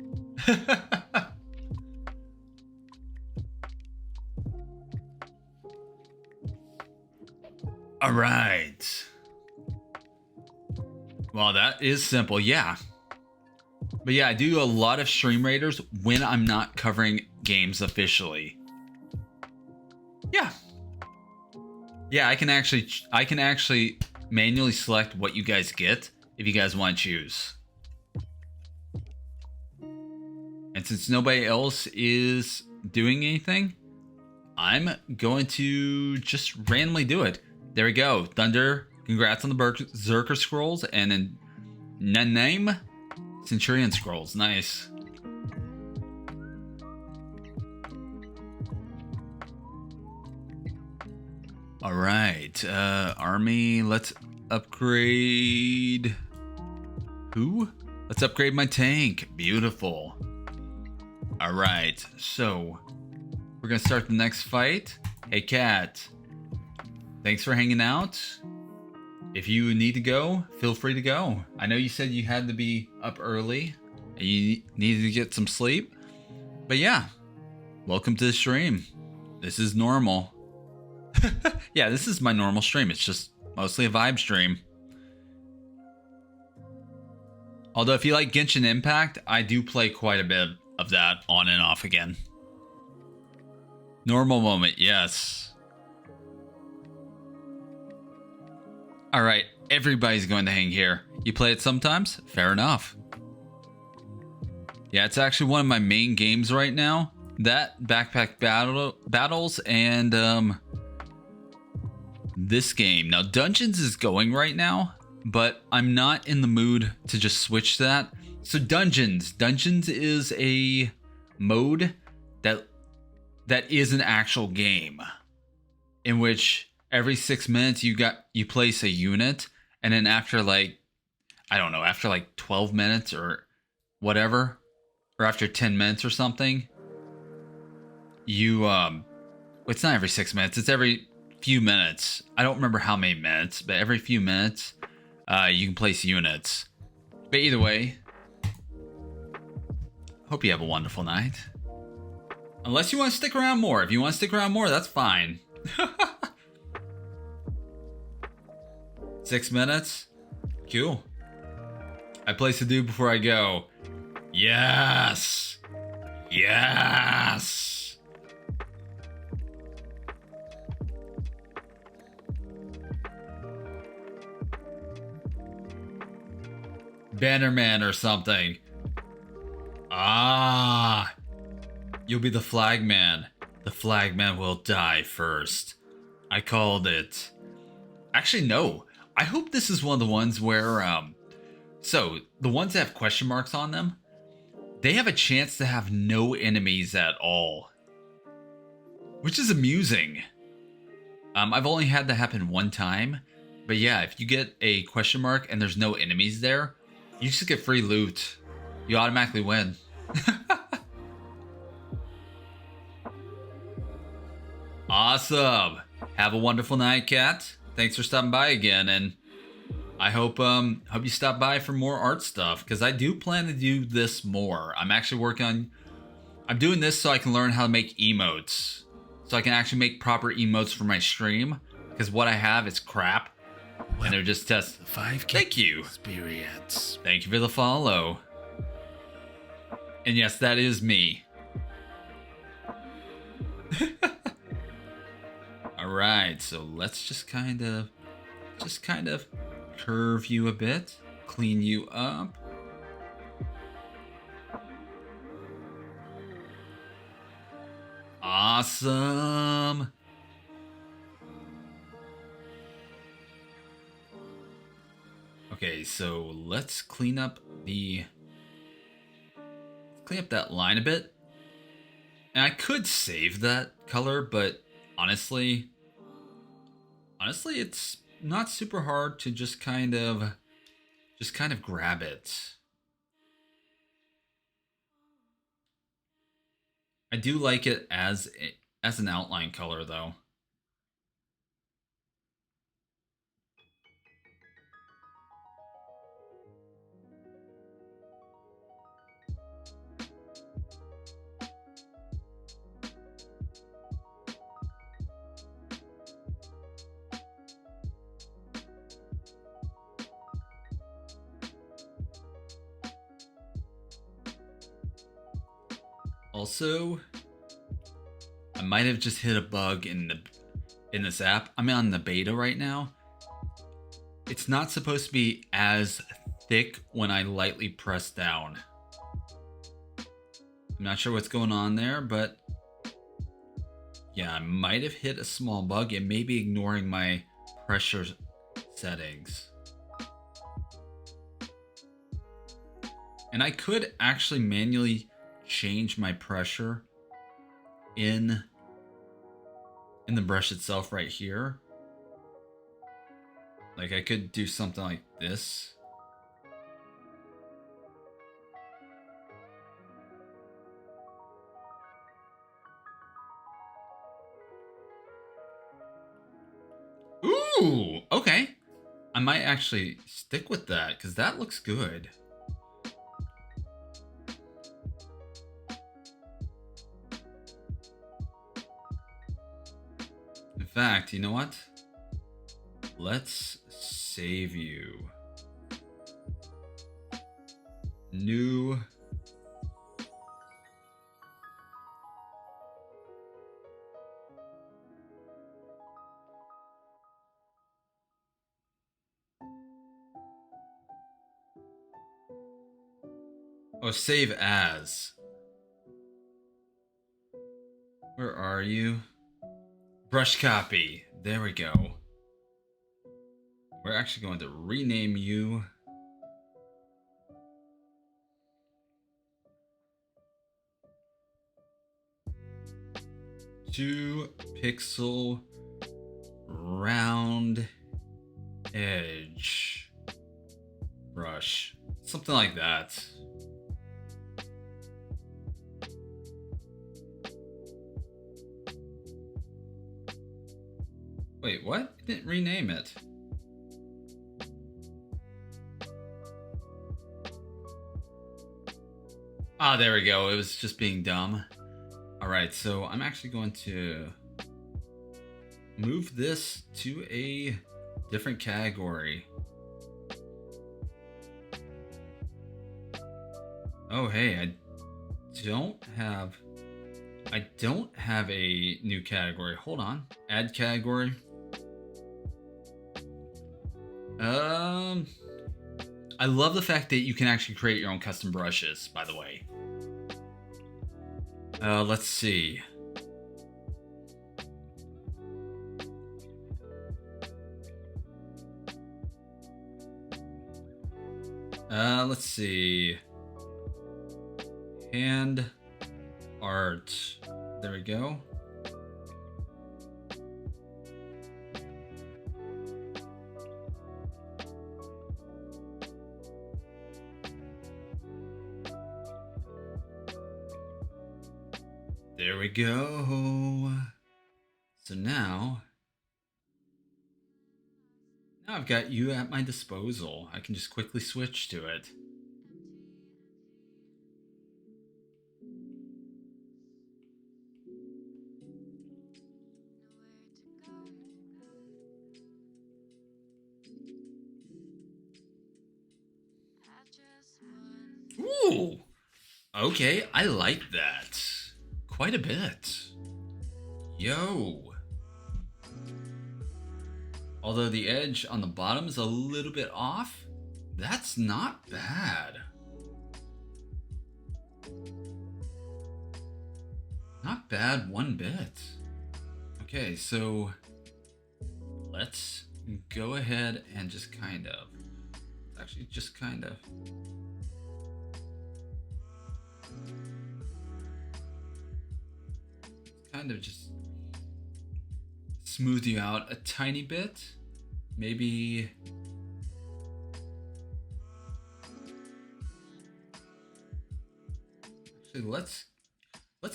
All right. Well, that is simple. Yeah. But yeah, I do a lot of Stream Raiders when I'm not covering games officially. Yeah. Yeah, I can actually manually select what you guys get if you guys want to choose. And since nobody else is doing anything, I'm going to just randomly do it. There we go. Thunder, congrats on the Berserker Scrolls, and then Name Centurion Scrolls. Nice. All right, army, let's upgrade. Who? Let's upgrade my tank. Beautiful. All right, so we're gonna start the next fight. Hey, Cat. Thanks for hanging out. If you need to go, feel free to go. I know you said you had to be up early and you needed to get some sleep. But yeah, welcome to the stream. This is normal. Yeah, this is my normal stream. It's just mostly a vibe stream. Although if you like Genshin Impact, I do play quite a bit of that on and off again. Normal moment, yes. All right, everybody's going to hang here. You play it sometimes? Fair enough. Yeah, it's actually one of my main games right now. That, Backpack Battles, and this game. Now, Dungeons is going right now, but I'm not in the mood to just switch that. So Dungeons is a mode that is an actual game in which every 6 minutes you place a unit, and then after after 12 minutes or whatever, or after 10 minutes or something, it's not every 6 minutes, it's every few minutes. I don't remember how many minutes, but every few minutes you can place units. But either way, hope you have a wonderful night. Unless you want to stick around more. If you want to stick around more, that's fine. 6 minutes? Cool. I place a dude before I go. Yes! Yes! Bannerman or something. Ah! You'll be the flagman. The flagman will die first. I called it. Actually, no. I hope this is one of the ones where, so the ones that have question marks on them, they have a chance to have no enemies at all. which is amusing. I've only had that happen one time, but yeah, if you get a question mark and there's no enemies there, you just get free loot. You automatically win. Awesome. Have a wonderful night, Kat. Thanks for stopping by again, and I hope you stop by for more art stuff, because I do plan to do this more. I'm actually working on... I'm doing this so I can learn how to make emotes. So I can actually make proper emotes for my stream, because what I have is crap. And they're just tests. 5K Thank you. experience. Thank you for the follow. And yes, that is me. Alright, so let's just kind of curve you a bit, clean you up. Awesome. Okay, so let's clean up that line a bit. And I could save that color, but honestly, it's not super hard to just kind of grab it. I do like it as an outline color though. Also, I might have just hit a bug in this app. I'm on the beta right now. It's not supposed to be as thick when I lightly press down. I'm not sure what's going on there, but yeah, I might have hit a small bug. It may be ignoring my pressure settings. And I could actually manually change my pressure in the brush itself right here. Like I could do something like this. Ooh, okay. I might actually stick with that because that looks good. In fact, you know what? Let's save you. New. Oh, save as. Where are you? Brush copy. There we go. We're actually going to rename you. To Pixel Round Edge Brush. Something like that. Wait, what? It didn't rename it. Ah, there we go. It was just being dumb. Alright, so I'm actually going to move this to a different category. Oh, hey, I don't have a new category. Hold on. Add category. I love the fact that you can actually create your own custom brushes, by the way. Let's see. Let's see. Hand art. There we go. There we go. So now I've got you at my disposal. I can just quickly switch to it. Ooh! Okay, I like that. Quite a bit. Yo! Although the edge on the bottom is a little bit off, that's not bad. Not bad one bit. Okay, so let's go ahead and just kind of, actually just kind of just smooth you out a tiny bit. Maybe actually let's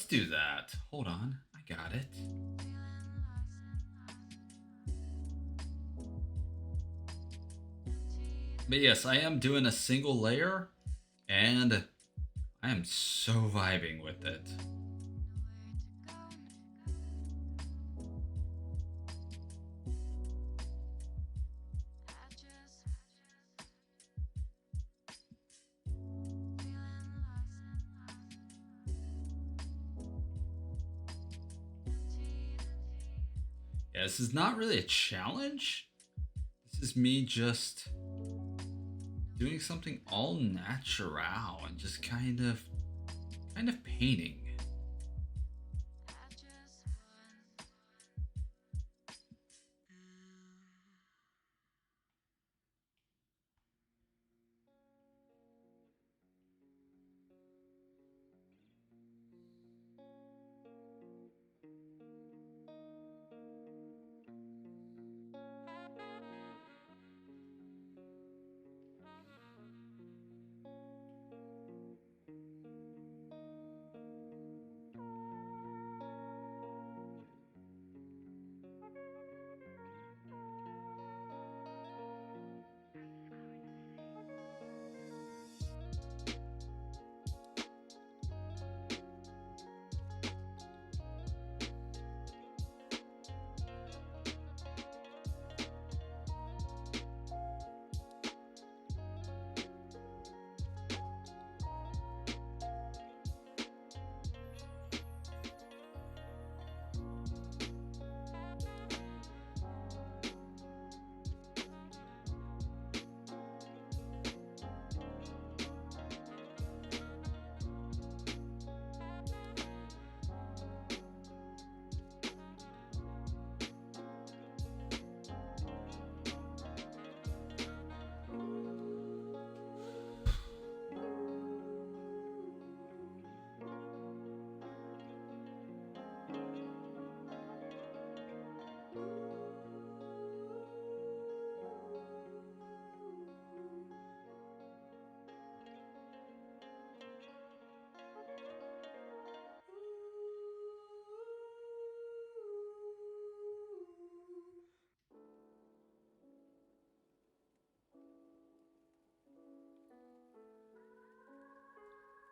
do that. Hold on, I got it. But yes, I am doing a single layer and I am so vibing with it. Yeah, this is not really a challenge. This is me just doing something all natural and just kind of painting.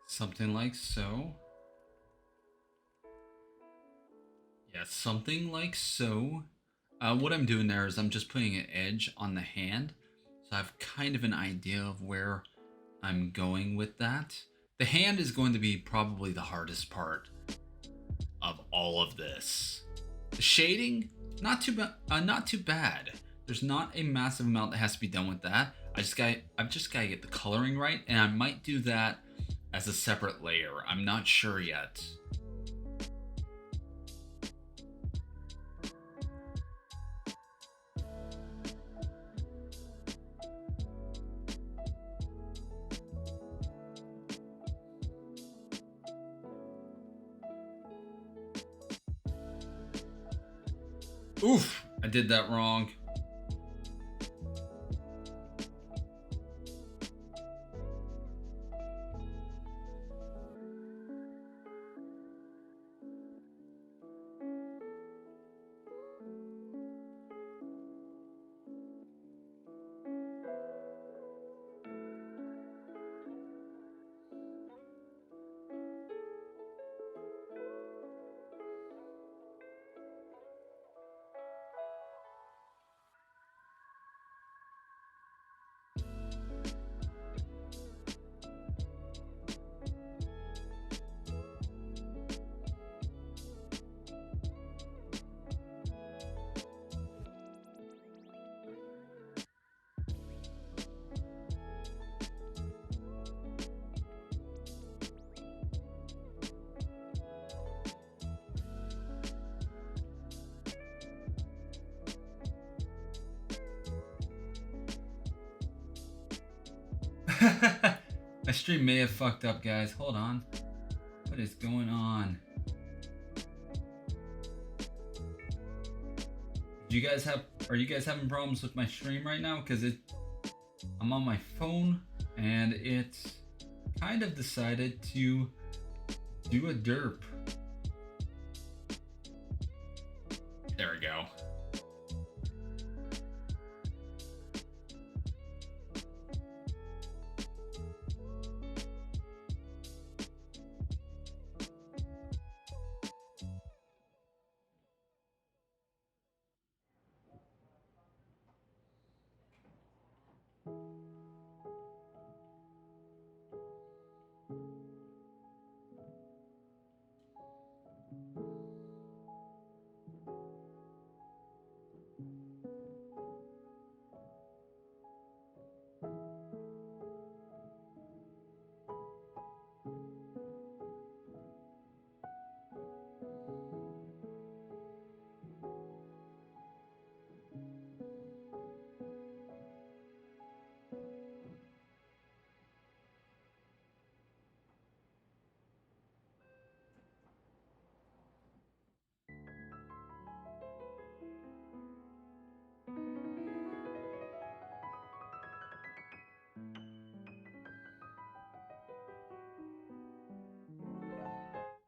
Something like so. Yeah, something like so. What I'm doing there is I'm just putting an edge on the hand. So I have kind of an idea of where I'm going with that. The hand is going to be probably the hardest part of all of this. The shading, not too bad. There's not a massive amount that has to be done with that. I've just got to get the coloring right, and I might do that as a separate layer. I'm not sure yet. Oof, I did that wrong. My stream may have fucked up, guys. Hold on. What is going on? Are you guys having problems with my stream right now? Because I'm on my phone and it's kind of decided to do a derp. There we go.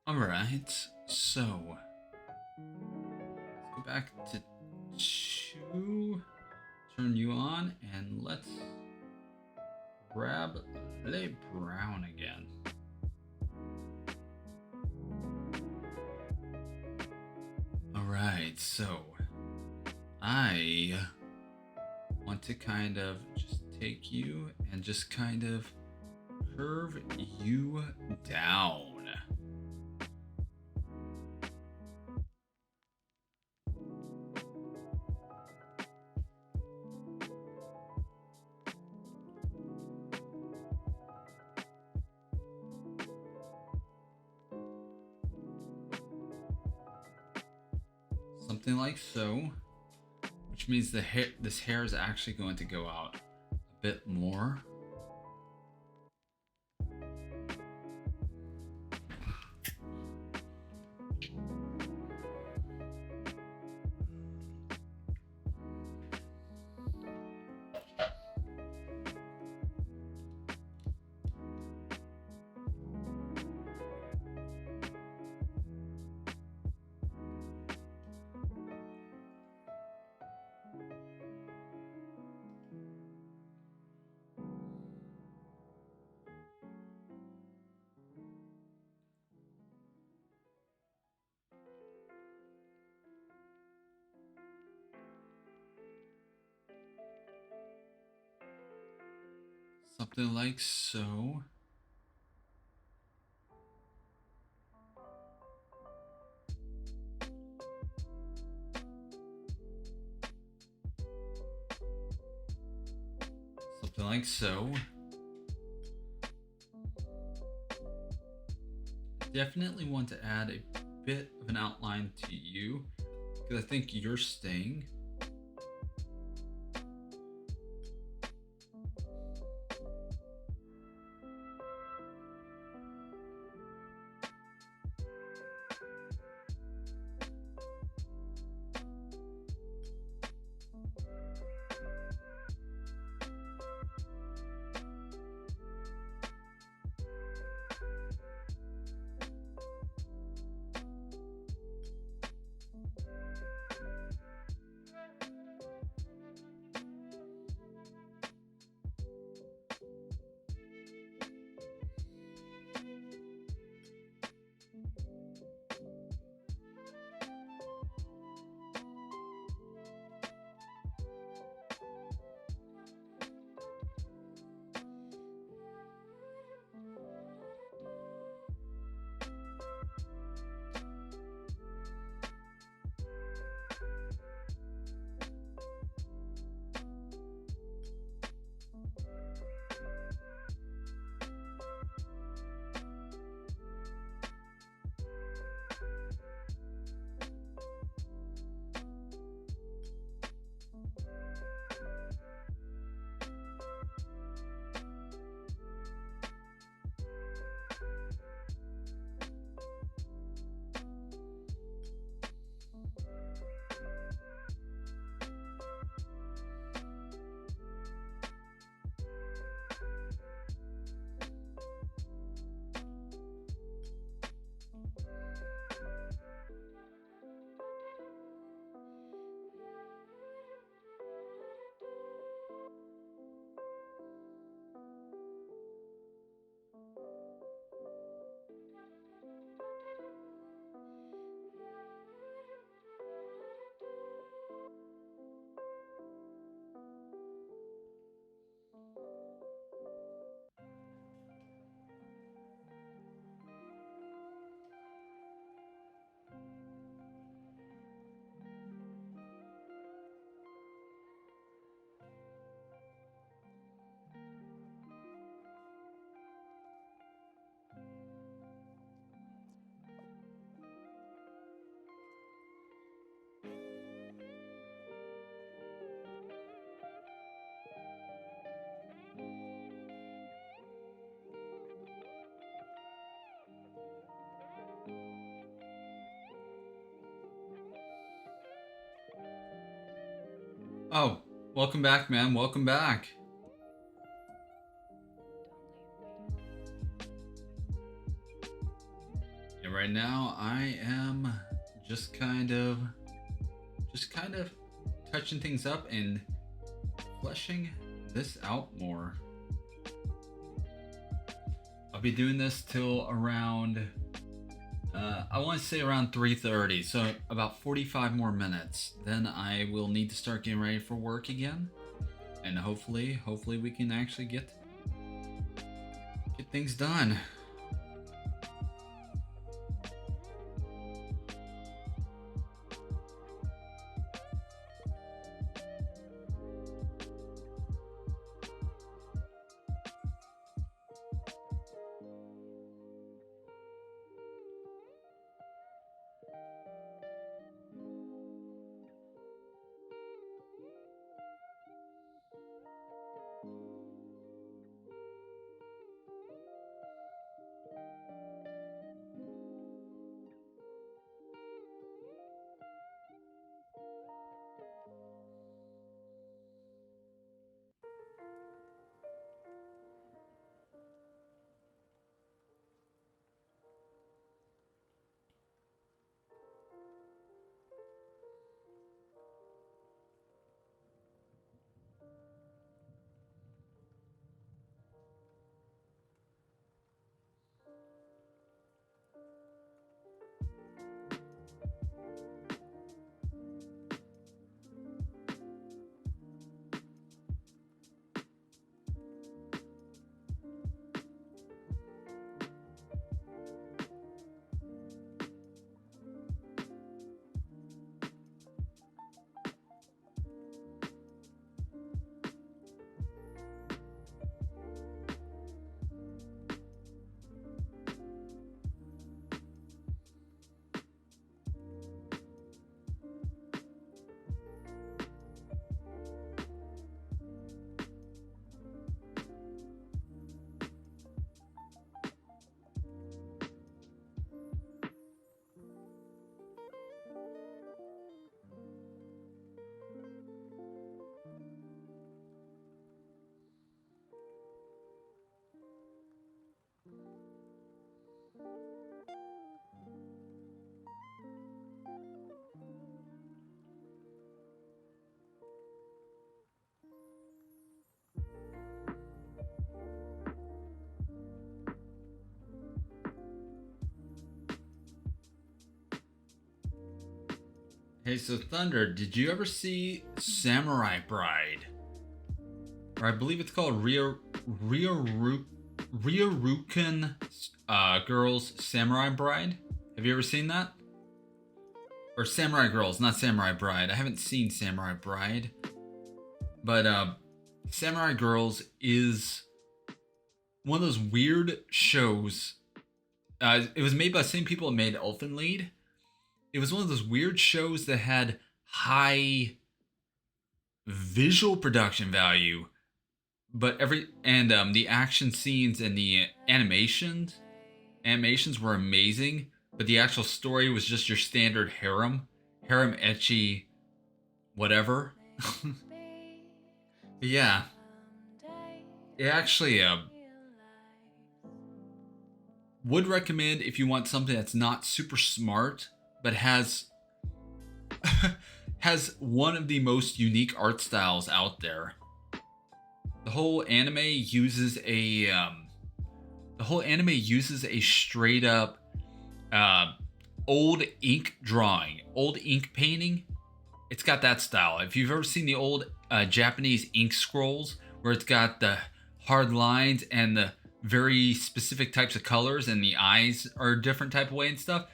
Alright, so let's go back to 2, turn you on, and let's grab Le Brown again. Alright, so I want to kind of just take you and just kind of curve you down. Something like so, which means this hair is actually going to go out a bit more. Something like so. Something like so. Definitely want to add a bit of an outline to you because I think you're staying. Oh, welcome back, man. Welcome back. And right now, I am just kind of touching things up and fleshing this out more. I'll be doing this till around, I want to say around 3:30, so about 45 more minutes. Then I will need to start getting ready for work again, and hopefully we can actually get things done. Hey, so Thunder, did you ever see Samurai Bride? Or I believe it's called Ryoruken Girls Samurai Bride. Have you ever seen that? Or Samurai Girls, not Samurai Bride. I haven't seen Samurai Bride. But Samurai Girls is one of those weird shows. It was made by the same people that made Elfen Lied. It was one of those weird shows that had high visual production value, but the action scenes and the animations were amazing, but the actual story was just your standard harem ecchi whatever. But yeah, it actually would recommend if you want something that's not super smart but has has one of the most unique art styles out there. The whole anime uses a straight up old ink drawing, old ink painting. It's got that style. If you've ever seen the old Japanese ink scrolls where it's got the hard lines and the very specific types of colors and the eyes are a different type of way and stuff,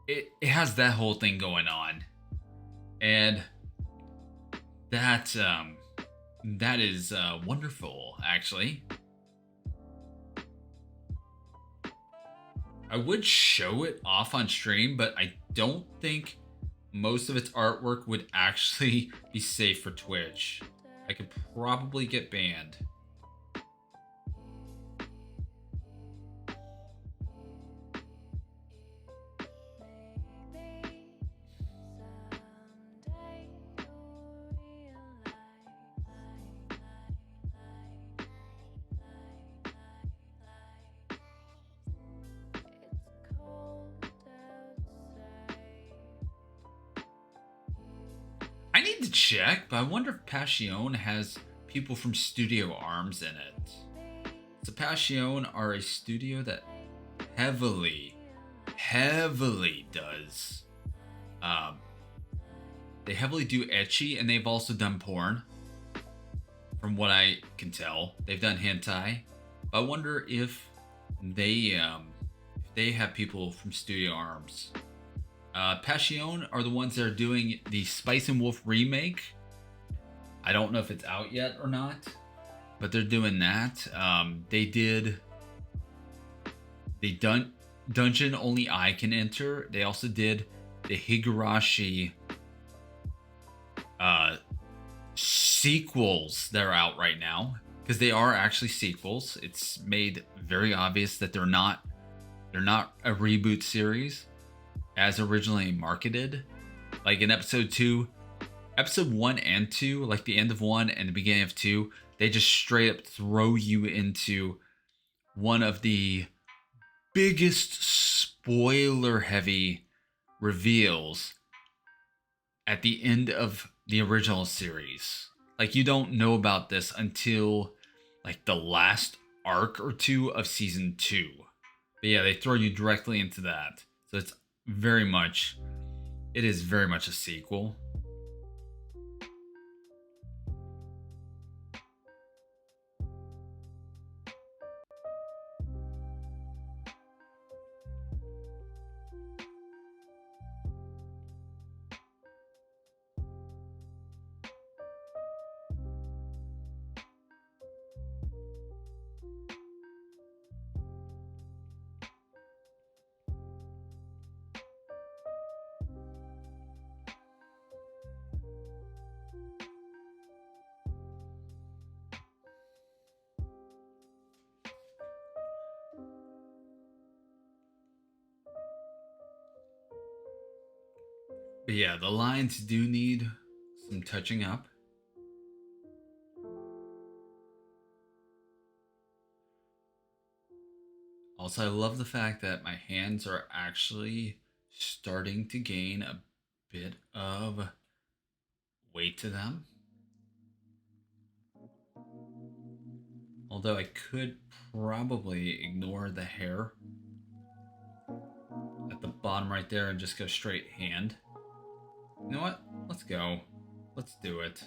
it has that whole thing going on. And that is wonderful, actually. I would show it off on stream, but I don't think most of its artwork would actually be safe for Twitch. I could probably get banned. check, but I wonder if Passion has people from Studio Arms in it. So Passion are a studio that heavily does. They heavily do ecchi, and they've also done porn. From what I can tell, they've done hentai. But I wonder if they have people from Studio Arms. Passion are the ones that are doing the Spice and Wolf remake. I don't know if it's out yet or not, but they're doing that. They did the dungeon only I can enter. They also did the Higurashi sequels that are out right now, because they are actually sequels. It's made very obvious that they're not a reboot series as originally marketed. Like in episode 1 and 2, like the end of 1 and the beginning of 2, they just straight up throw you into one of the biggest spoiler heavy reveals at the end of the original series. Like, you don't know about this until like the last arc or two of season 2. But yeah, they throw you directly into that. So it is very much a sequel. But yeah, the lines do need some touching up. Also, I love the fact that my hands are actually starting to gain a bit of weight to them. Although I could probably ignore the hair at the bottom right there and just go straight hand. You know what? Let's go. Let's do it.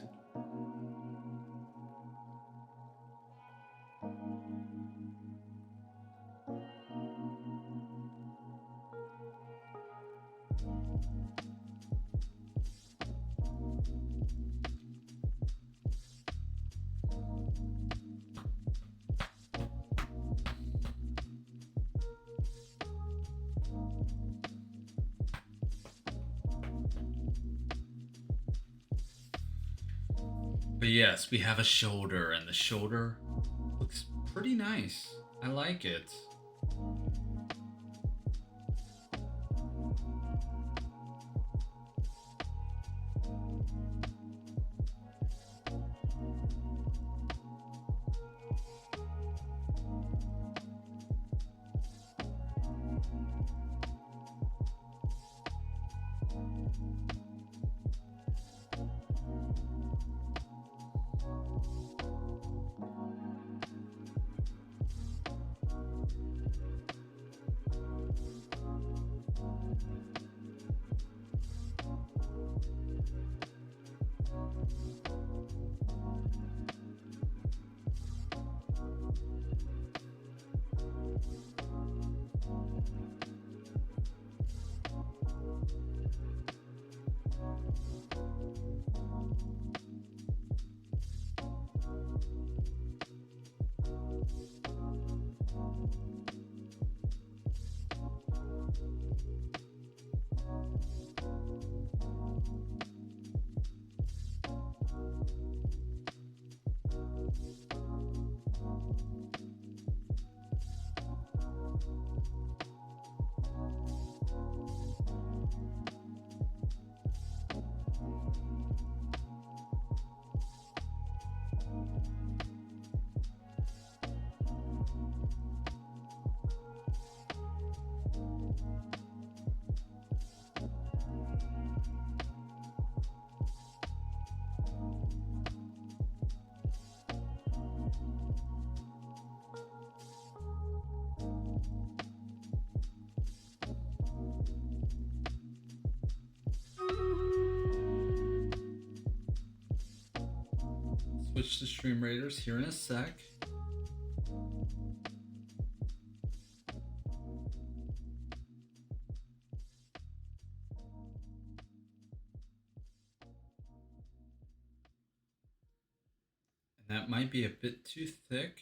But yes, we have a shoulder, and the shoulder looks pretty nice. I like it. switch to Stream Raiders here in a sec. And that might be a bit too thick.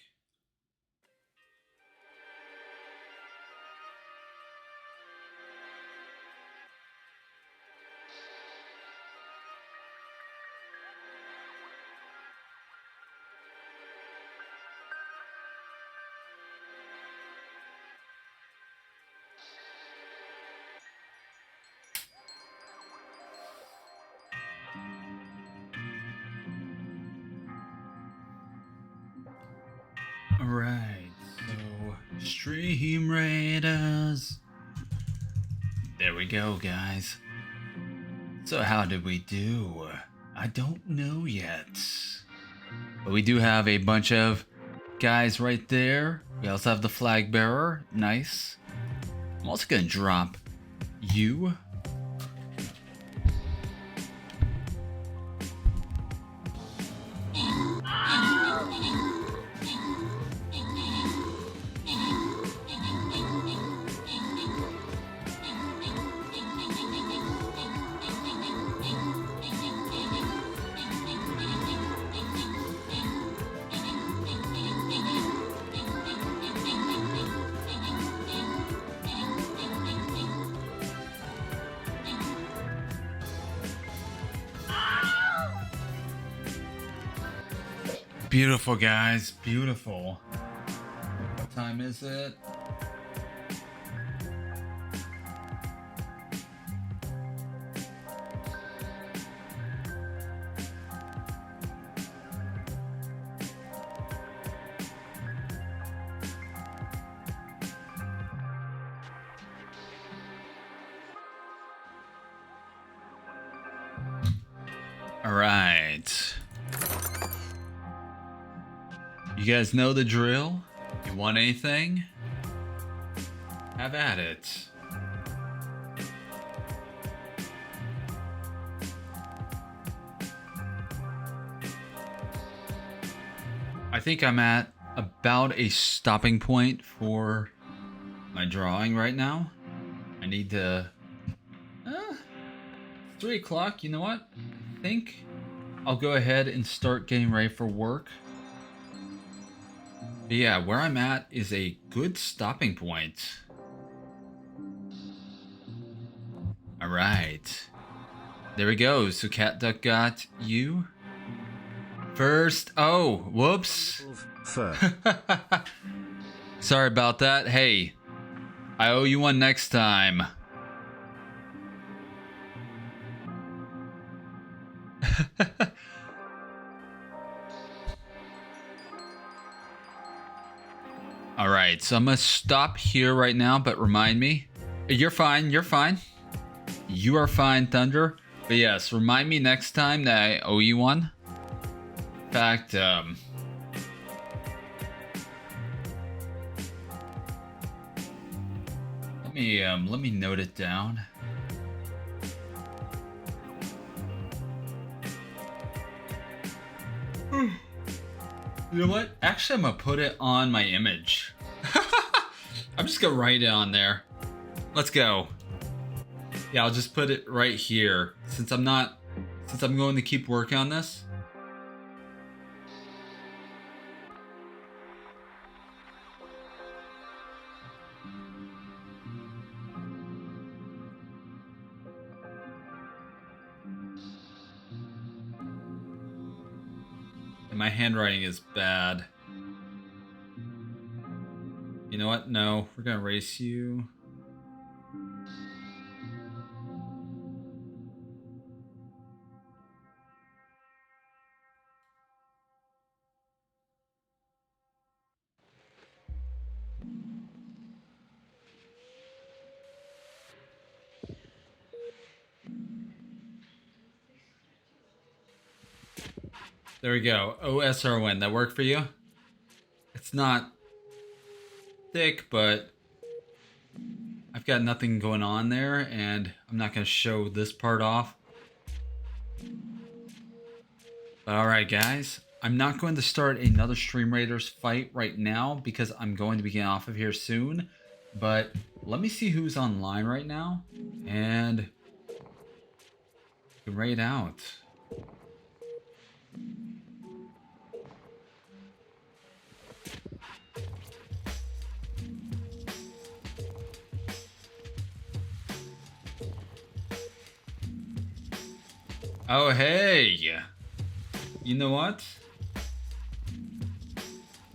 Alright, so Stream Raiders. There we go, guys. So how did we do? I don't know yet. But we do have a bunch of guys right there. We also have the flag bearer. Nice. I'm also gonna drop you. Beautiful, guys. Beautiful. What time is it? All right. You guys know the drill. You want anything? Have at it. I think I'm at about a stopping point for my drawing right now. I need to... 3 o'clock, you know what? I think I'll go ahead and start getting ready for work. But yeah, where I'm at is a good stopping point. Alright. There we go. So Cat Duck got you. First. Oh, whoops. Sorry about that. Hey, I owe you one next time. All right, so I'm gonna stop here right now, but remind me. You're fine, you're fine. You are fine, Thunder. But yes, remind me next time that I owe you one. In fact, let me note it down. You know what? Actually, I'm gonna put it on my image. I'm just gonna write it on there. Let's go. Yeah, I'll just put it right here. Since I'm going to keep working on this. My handwriting is bad. You know what? No, we're gonna erase you. There we go. OSR1. That worked for you? It's not thick, but I've got nothing going on there, and I'm not going to show this part off. But alright, guys. I'm not going to start another Stream Raiders fight right now because I'm going to be getting off of here soon. But let me see who's online right now, and we can raid out. Oh, hey! You know what?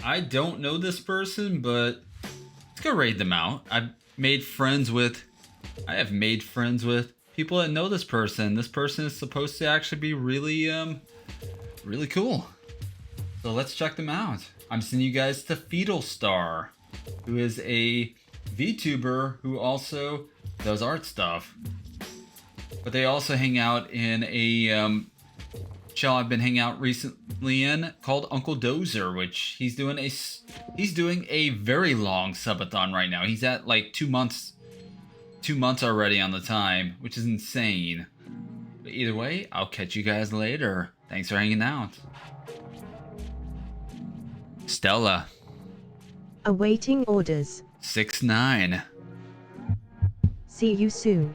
I don't know this person, but let's go raid them out. I have made friends with people that know this person. This person is supposed to actually be really, really cool. So let's check them out. I'm sending you guys to Feedlestar, who is a VTuber who also does art stuff. But they also hang out in a channel I've been hanging out recently in called Uncle Dozer, which he's doing a very long subathon right now. He's at like 2 months already on the time, which is insane. But either way, I'll catch you guys later. Thanks for hanging out. Stella, Awaiting orders. 6'9". See you soon.